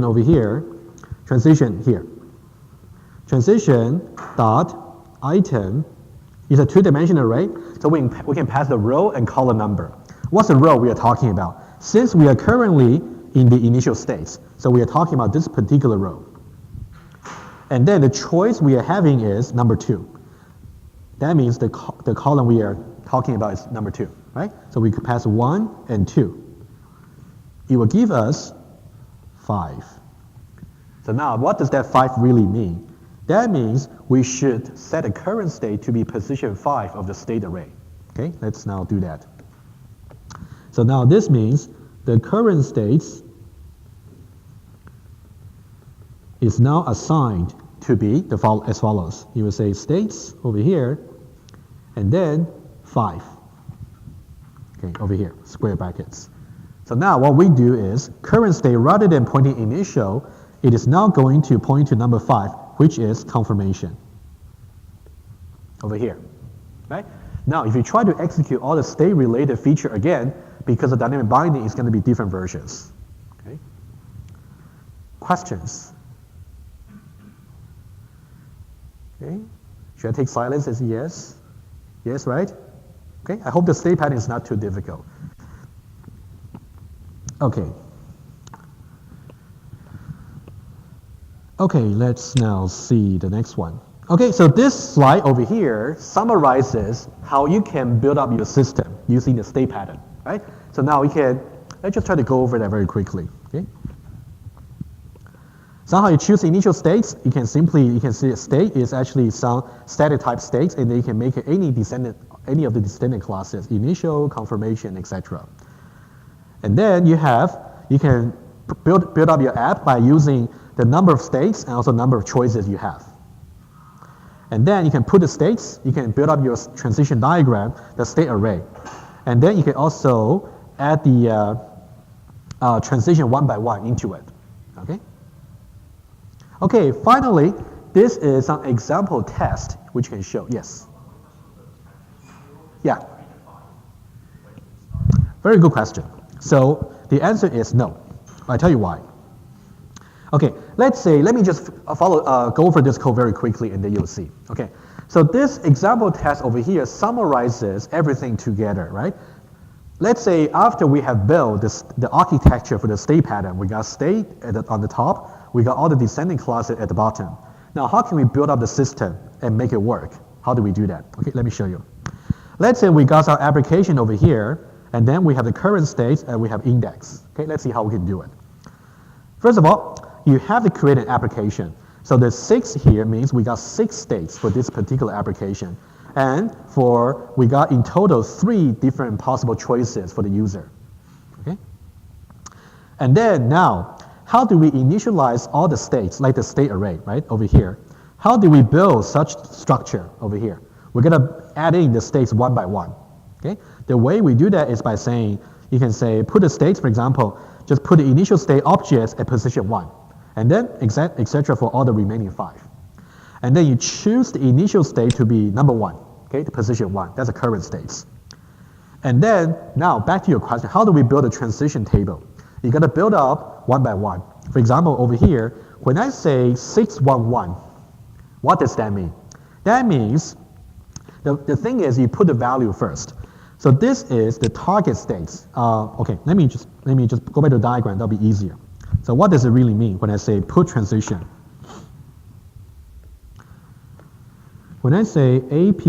over here, transition here. Transition dot item is a two-dimensional array, so we can pass the row and column number. What's the row we are talking about? Since we are currently in the initial states, so we are talking about this particular row. And then the choice we are having is number 2. That means the column we are talking about is number 2, right? So we could pass 1 and 2. It will give us 5. So now what does that 5 really mean? That means we should set a current state to be position 5 of the state array. Okay, let's now do that. So now this means the current states is now assigned to be as follows. You will say states over here, and then 5. Okay, over here, square brackets. So now what we do is current state, rather than pointing initial, it is now going to point to number 5, which is confirmation. Over here, right? Now, if you try to execute all the state-related feature again, because of dynamic binding, it's going to be different versions. Okay? Questions? Okay. Should I take silence as yes? Yes, right? Okay. I hope the state pattern is not too difficult. Okay. Okay, let's now see the next one. Okay, so this slide over here summarizes how you can build up your system using the state pattern, right? So now let's just try to go over that very quickly, okay? So how you choose initial states, you can see a state is actually some static type states, and then you can make it any of the descendant classes, initial, confirmation, etc. And then you can build up your app by using the number of states and also number of choices you have. And then you can put the states, you can build up your transition diagram, the state array. And then you can also add the transition one by one into it, okay? Okay, finally, this is an example test which can show, yes. Yeah. Very good question. So the answer is no. I'll tell you why. Okay, let me just go over this code very quickly and then you'll see. Okay, so this example test over here summarizes everything together, right? Let's say after we have built the architecture for the state pattern, we got state on the top, we got all the descending classes at the bottom. Now, how can we build up the system and make it work? How do we do that? Okay, let me show you. Let's say we got our application over here, and then we have the current states and we have index. Okay, let's see how we can do it. First of all, you have to create an application. So the 6 here means we got 6 states for this particular application. And we got in total 3 different possible choices for the user. Okay? And then now, how do we initialize all the states, like the state array, right, over here? How do we build such structure over here? We're going to add in the states one by one. Okay? The way we do that is by saying, you can say, put the states, for example, just put the initial state objects at position 1. And then etc. for all the remaining 5. And then you choose the initial state to be number 1, okay, the position 1. That's the current states. And then now back to your question, how do we build a transition table? You got to build up one by one. For example, over here, when I say 611, what does that mean? That means the thing is you put the value first. So this is the target states. Okay, let me just go back to the diagram. That'll be easier. So what does it really mean when I say put transition? When I say app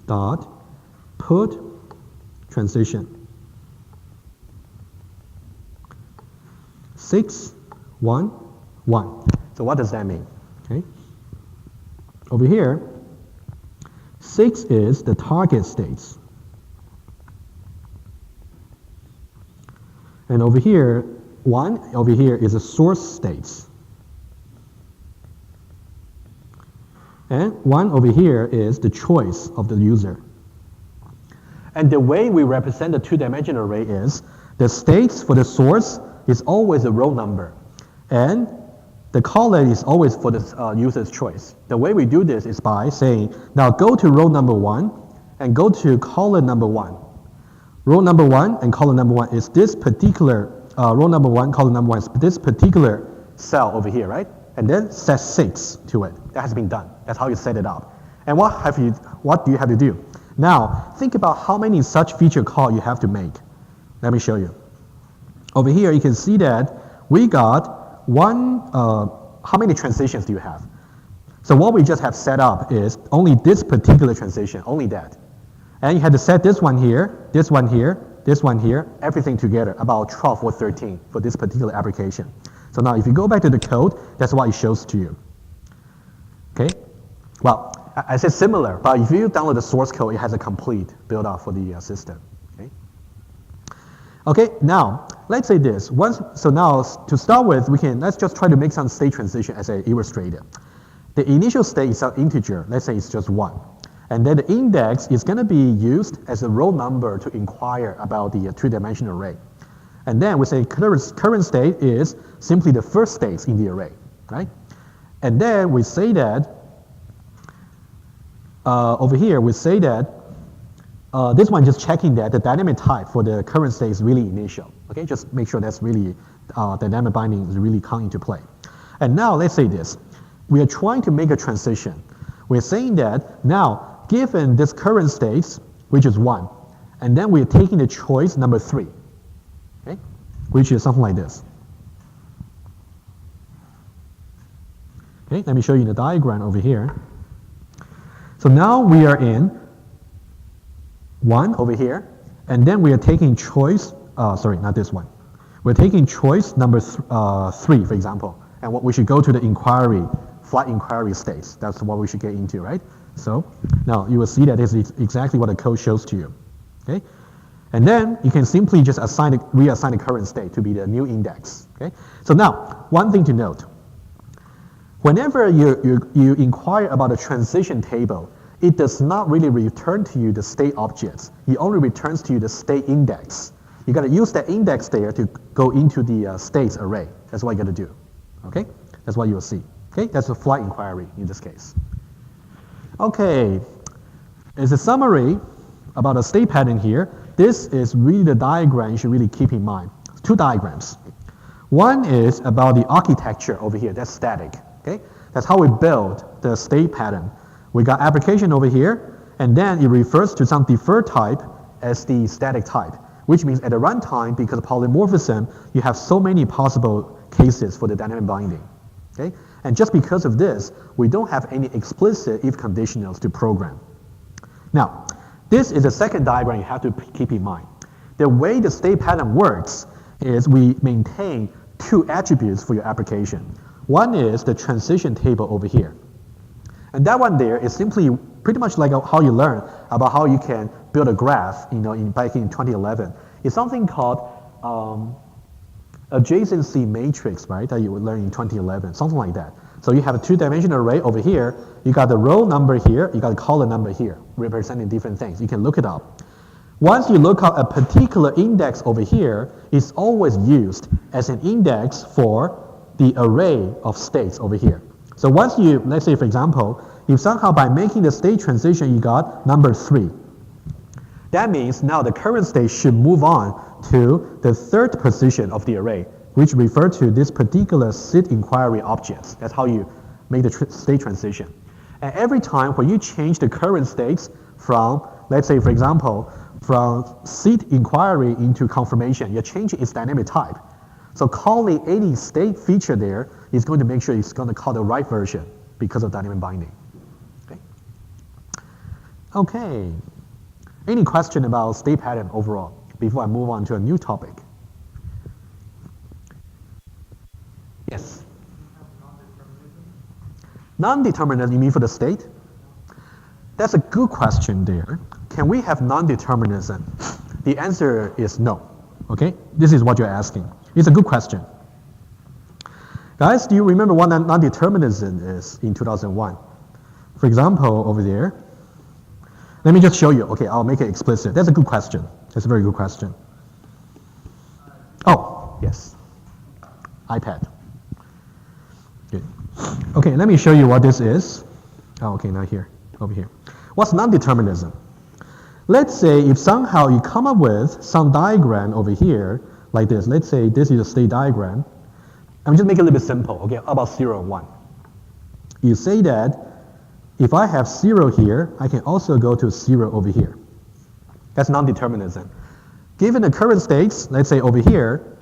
dot put transition 611. So what does that mean? Okay. Over here, 6 is the target states. And over here, 1 over here is the source states. And 1 over here is the choice of the user. And the way we represent the two-dimensional array is the states for the source is always a row number. And the column is always for the user's choice. The way we do this is by saying, now go to row number 1 and go to column number 1. row number 1 and column number 1 is this particular, row number 1, column number 1 is this particular cell over here, right? And then set 6 to it. That has been done. That's how you set it up. And what do you have to do? Now, think about how many such feature call you have to make. Let me show you. Over here, you can see that we got one, how many transitions do you have? So what we just have set up is only this particular transition, only that. And you had to set this one here, this one here, this one here, everything together, about 12 or 13 for this particular application. So now if you go back to the code, that's what it shows to you. Okay? Well, I said similar, but if you download the source code, it has a complete build-out for the system. Okay? Okay, now, let's say this. So now, to start with, let's just try to make some state transition as an illustrator. The initial state is an integer. Let's say it's just 1. And then the index is going to be used as a row number to inquire about the two-dimensional array. And then we say current state is simply the first state in the array, right? And then we say that, over here, we say that this one just checking that the dynamic type for the current state is really initial. Okay, just make sure that's really, dynamic binding is really coming into play. And now let's say this. We are trying to make a transition. We're saying that now, given this current state, which is 1, and then we're taking the choice number 3, okay, which is something like this. Okay, let me show you the diagram over here. So now we are in 1 over here, and then we are taking choice, sorry, not this one. We're taking choice number 3, for example, and what we should go to the inquiry, flight inquiry states. That's what we should get into, right? So now you will see that this is exactly what the code shows to you. Okay, and then you can simply just reassign the current state to be the new index. Okay, so now one thing to note: whenever you inquire about a transition table, it does not really return to you the state objects. It only returns to you the state index. You got to use that index there to go into the states array. That's what you got to do. Okay, that's what you'll see. Okay, that's a flight inquiry in this case. Okay, as a summary about a state pattern here, this is really the diagram you should really keep in mind. 2 diagrams. One is about the architecture over here. That's static. Okay, that's how we build the state pattern. We got application over here, and then it refers to some deferred type as the static type, which means at the runtime, because of polymorphism, you have so many possible cases for the dynamic binding. Okay, and just because of this, we don't have any explicit if conditionals to program. Now, this is the second diagram you have to keep in mind. The way the state pattern works is we maintain 2 attributes for your application. One is the transition table over here. And that one there is simply pretty much like how you learn about how you can build a graph, back in 2011. It's something called adjacency matrix, right, that you would learn in 2011, something like that. So you have a 2-dimensional array over here. You got the row number here. You got the column number here, representing different things. You can look it up. Once you look up a particular index over here, it's always used as an index for the array of states over here. So once you, let's say for example, if somehow by making the state transition you got number 3, that means now the current state should move on to the 3rd position of the array, which refer to this particular SID inquiry objects. That's how you make the state transition. And every time when you change the current states from, let's say for example, from SID inquiry into confirmation, you're changing its dynamic type. So calling any state feature there is going to make sure it's going to call the right version because of dynamic binding. Okay. Any question about state pattern overall before I move on to a new topic? Yes. Non-determinism, you mean for the state? That's a good question there. Can we have non-determinism? The answer is no. Okay? This is what you're asking. It's a good question. Guys, do you remember what non-determinism is in 2001? For example, over there, let me just show you. Okay, I'll make it explicit. That's a good question. That's a very good question. Oh, yes. iPad. Good. Okay, let me show you what this is. Oh, okay, not here. Over here. What's non-determinism? let's say if somehow you come up with some diagram over here, like this. Let's say this is a state diagram. I'm just making it a little bit simple, okay, about 0 and 1. You say that if I have 0 here, I can also go to 0 over here. That's non-determinism. Given the current states, let's say over here,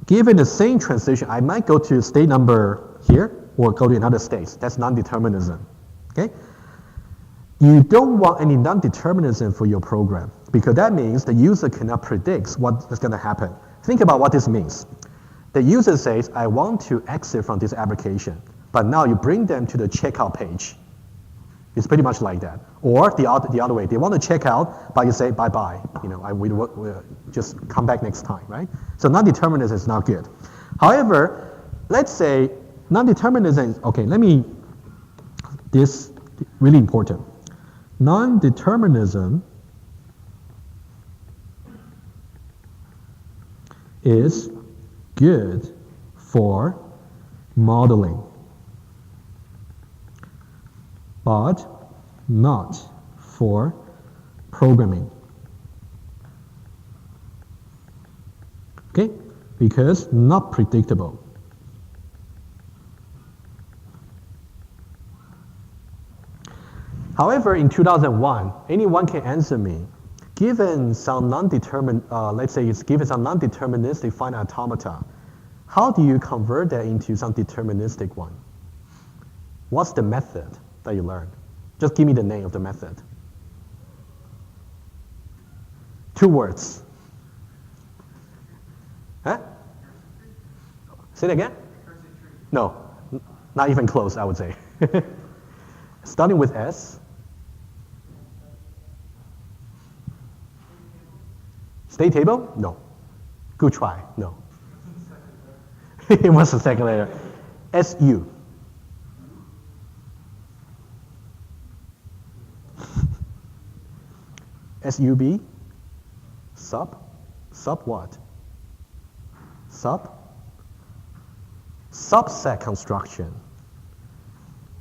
given the same transition, I might go to state number here or go to another state. That's non-determinism, okay? You don't want any non-determinism for your program because that means the user cannot predict what is going to happen. Think about what this means. The user says, I want to exit from this application, but now you bring them to the checkout page. It's pretty much like that. Or the other way, they want to check out, but you say, bye-bye. You know, we'll just come back next time, right? So non-determinism is not good. However, let's say non-determinism, okay, this really important. Non-determinism is good for modeling, but not for programming. Okay? Because not predictable. However, in 2001, anyone can answer me, given some non-determined, let's say it's given some non-deterministic finite automata, how do you convert that into some deterministic one? What's the method that you learned? Just give me the name of the method. 2 words. Huh? Say it again? No, not even close, I would say. Starting with S. State table? No. Good try. No. It was the second letter. SU. SUB? Sub? Sub what? Sub? Subset construction.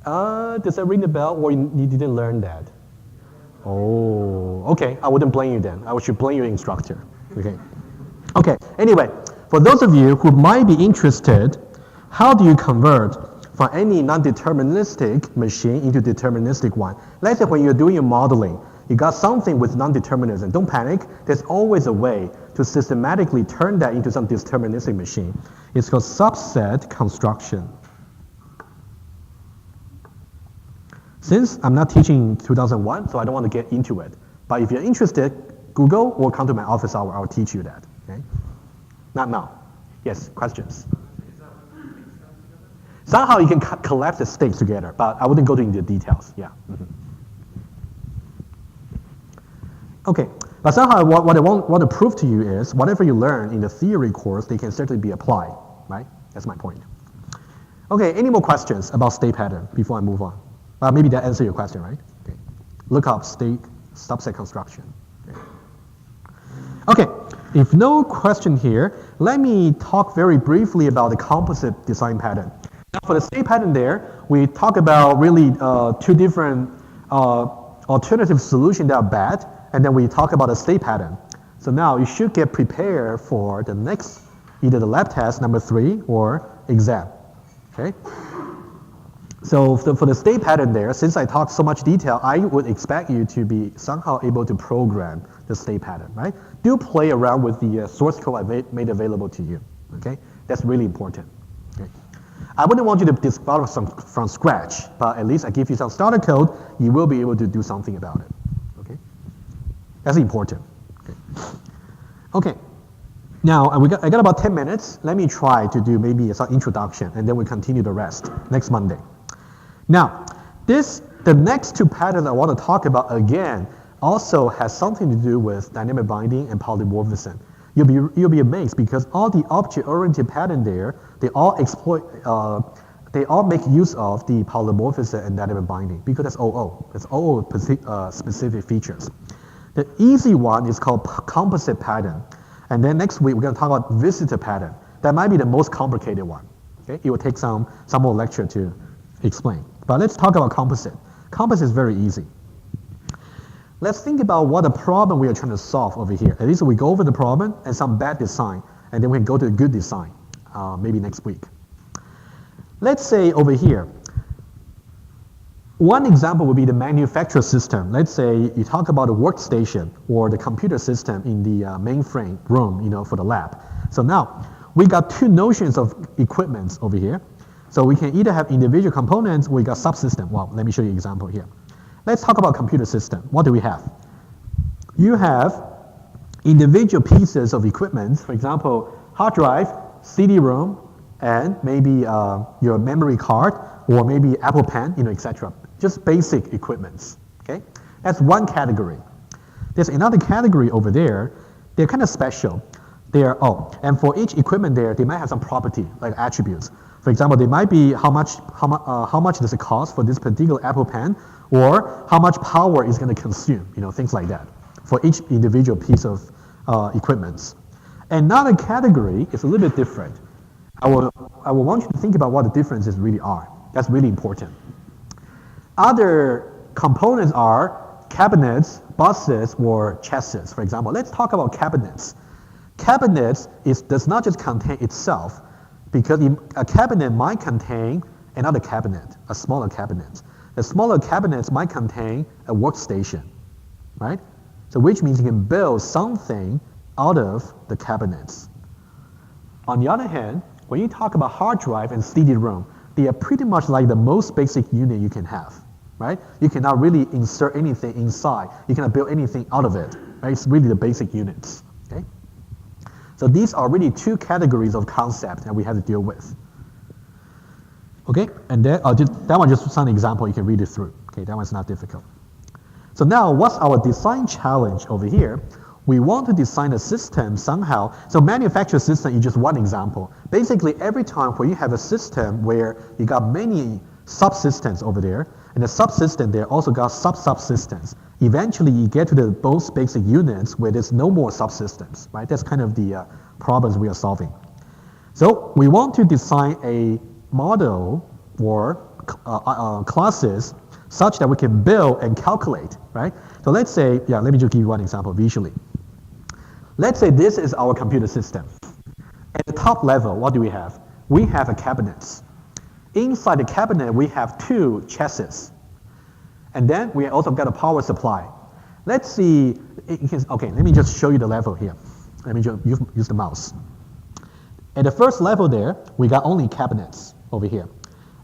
Does that ring the bell, or you didn't learn that? Oh, okay. I wouldn't blame you then. I should blame your instructor. Okay. Okay. Anyway, for those of you who might be interested, how do you convert from any non-deterministic machine into deterministic one? Let's say when you're doing your modeling, you got something with non-determinism. Don't panic. There's always a way to systematically turn that into some deterministic machine. It's called subset construction. Since I'm not teaching 2001, so I don't want to get into it. But if you're interested, Google or come to my office hour, I'll teach you that. Okay? Not now. Yes, questions? Somehow you can collapse the states together, but I wouldn't go into the details. Yeah. Mm-hmm. Okay, but somehow what I want to prove to you is whatever you learn in the theory course, they can certainly be applied, right? That's my point. Okay, any more questions about state pattern before I move on? Maybe that answers your question, right? Okay. Look up state subset construction. Okay, if no question here, let me talk very briefly about the composite design pattern. Now for the state pattern there, we talk about really 2 different alternative solutions that are bad, and then we talk about a state pattern. So now you should get prepared for the next, either the lab test number 3 or exam, okay? So for the state pattern there, since I talked so much detail, I would expect you to be somehow able to program the state pattern, right? Do play around with the source code I made available to you, okay? That's really important, okay? I wouldn't want you to discover from scratch, but at least I give you some starter code, you will be able to do something about it, okay? That's important, okay? Okay, now I got about 10 minutes. Let me try to do maybe some introduction, and then we continue the rest next Monday. Now, the next 2 patterns I want to talk about again also has something to do with dynamic binding and polymorphism. You'll be amazed because all the object-oriented pattern there, they all make use of the polymorphism and dynamic binding because that's OO. That's OO specific features. The easy one is called composite pattern. And then next week, we're going to talk about visitor pattern. That might be the most complicated one. Okay? It will take some more lecture to explain. But let's talk about composite. Composite is very easy. Let's think about what the problem we are trying to solve over here. At least we go over the problem and some bad design, and then we can go to a good design, maybe next week. Let's say over here, one example would be the manufacturer system. Let's say you talk about a workstation or the computer system in the mainframe room, for the lab. So now we got two notions of equipments over here. So we can either have individual components or we got subsystem. Well, let me show you an example here. Let's talk about computer system. What do we have? You have individual pieces of equipment, for example, hard drive, CD-ROM, and maybe your memory card, or maybe Apple Pen, etc. Just basic equipments, okay? That's one category. There's another category over there. They're kind of special. And for each equipment there, they might have some property, like attributes. For example, they might be how much does it cost for this particular Apple Pen, or how much power is going to consume, things like that, for each individual piece of equipment. Another category is a little bit different. I will want you to think about what the differences really are. That's really important. Other components are cabinets, buses, or chassis. For example, let's talk about cabinets. Cabinets does not just contain itself, because a cabinet might contain another cabinet, a smaller cabinet. The smaller cabinets might contain a workstation, right? So which means you can build something out of the cabinets. On the other hand, when you talk about hard drive and CD-ROM, they are pretty much like the most basic unit you can have, right? You cannot really insert anything inside. You cannot build anything out of it, right? It's really the basic units, okay? So these are really two categories of concepts that we have to deal with. Okay, and that one just some example, you can read it through. Okay, that one's not difficult. So now, what's our design challenge over here? We want to design a system somehow. So manufacturer system is just one example. Basically, every time where you have a system where you got many subsystems over there, and the subsystem there also got sub-subsystems. Eventually, you get to the most basic units where there's no more subsystems, right? That's kind of the problems we are solving. So we want to design a model or classes such that we can build and calculate, right? So let's say, let me just give you one example visually. Let's say this is our computer system. At the top level, what do we have? We have a cabinet. Inside the cabinet, we have two chassis. And then we also got a power supply. Let's see, okay, let me just show you the level here. Let me just use the mouse. At the first level there, we got only cabinets over here.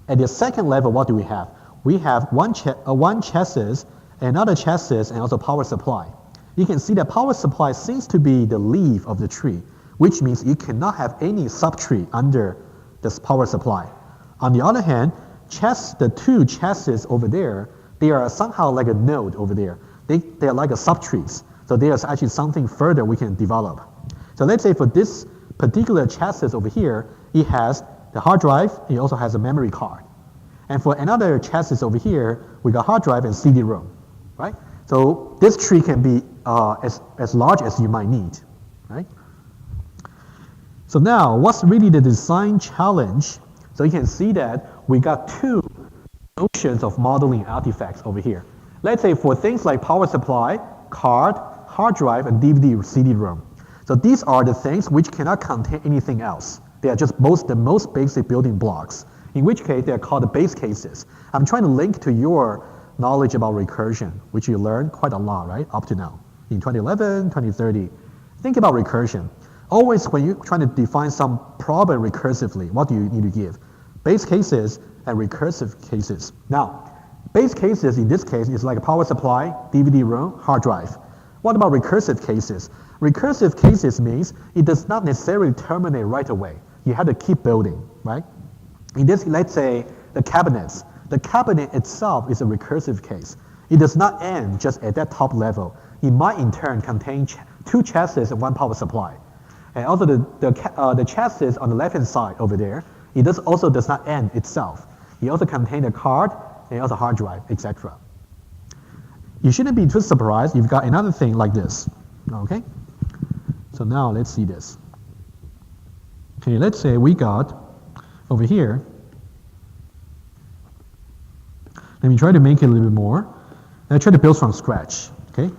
At the second level, what do we have? We have one chassis, another chassis, and also power supply. You can see that power supply seems to be the leaf of the tree, which means you cannot have any subtree under this power supply. On the other hand, the two chassis over there, they are somehow like a node over there. They are like a subtrees. So there's actually something further we can develop. So let's say for this particular chassis over here, it has the hard drive, it also has a memory card. And for another chassis over here, we got hard drive and CD-ROM, right? So this tree can be as large as you might need, right? So now, what's really the design challenge? So you can see that we got two notions of modeling artifacts over here. Let's say for things like power supply, card, hard drive, and DVD CD-ROM. So these are the things which cannot contain anything else. They are just the most basic building blocks, in which case they are called the base cases. I'm trying to link to your knowledge about recursion, which you learned quite a lot, right, up to now. In 2011, 2030, think about recursion. Always when you're trying to define some problem recursively, what do you need to give? Base cases and recursive cases. Now, base cases in this case is like a power supply, DVD-ROM, hard drive. What about recursive cases? Recursive cases means it does not necessarily terminate right away. You have to keep building, right? In this, let's say the cabinets. The cabinet itself is a recursive case. It does not end just at that top level. It might in turn contain two chassis and one power supply. And also the chassis on the left-hand side over there, it also does not end itself. It also contains a card and also hard drive, etc. You shouldn't be too surprised. You've got another thing like this, okay? So now let's see this. Okay, let's say we got over here. Let me try to make it a little bit more. I try to build from scratch. okay?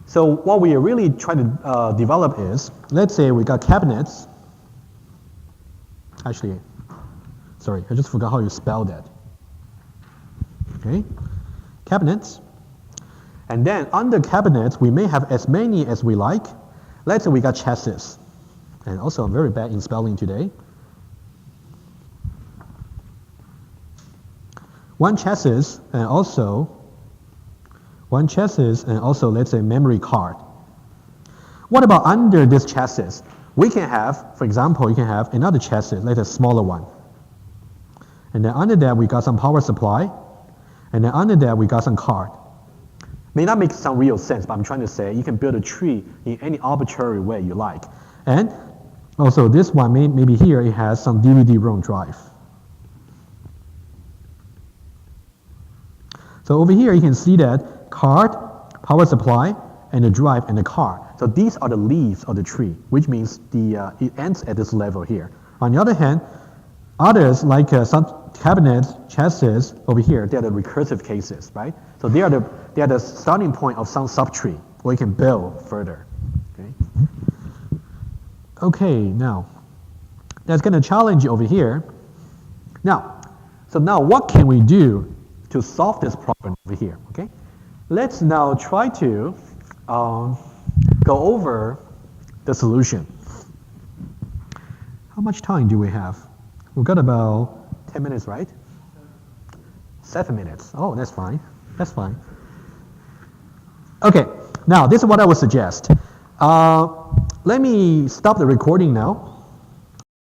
So what we are really trying to develop is, let's say we got cabinets. Actually, sorry, I just forgot how you spell that. Okay, cabinets. And then under cabinets, we may have as many as we like. Let's say we got chassis. And also, I'm very bad in spelling today. One chassis and also, let's say, memory card. What about under this chassis? We can have, for example, you can have another chassis, like a smaller one. And then under that, we got some power supply. And then under that, we got some card. May not make some real sense, but I'm trying to say you can build a tree in any arbitrary way you like. And also this one, maybe here, it has some DVD-ROM drive. So over here, you can see that card, power supply, and the drive and the card. So these are the leaves of the tree, which means it ends at this level here. On the other hand, others like some cabinets, chassis over here, they are the recursive cases, right? So they are the starting point of some subtree where you can build further. Okay, now that's going to challenge you over here. Now what can we do to solve this problem over here? Okay, let's now try to go over the solution. How much time do we have? We've got about 10 minutes, right? 7 minutes. Oh, that's fine. That's fine. Okay, now this is what I would suggest. Let me stop the recording now.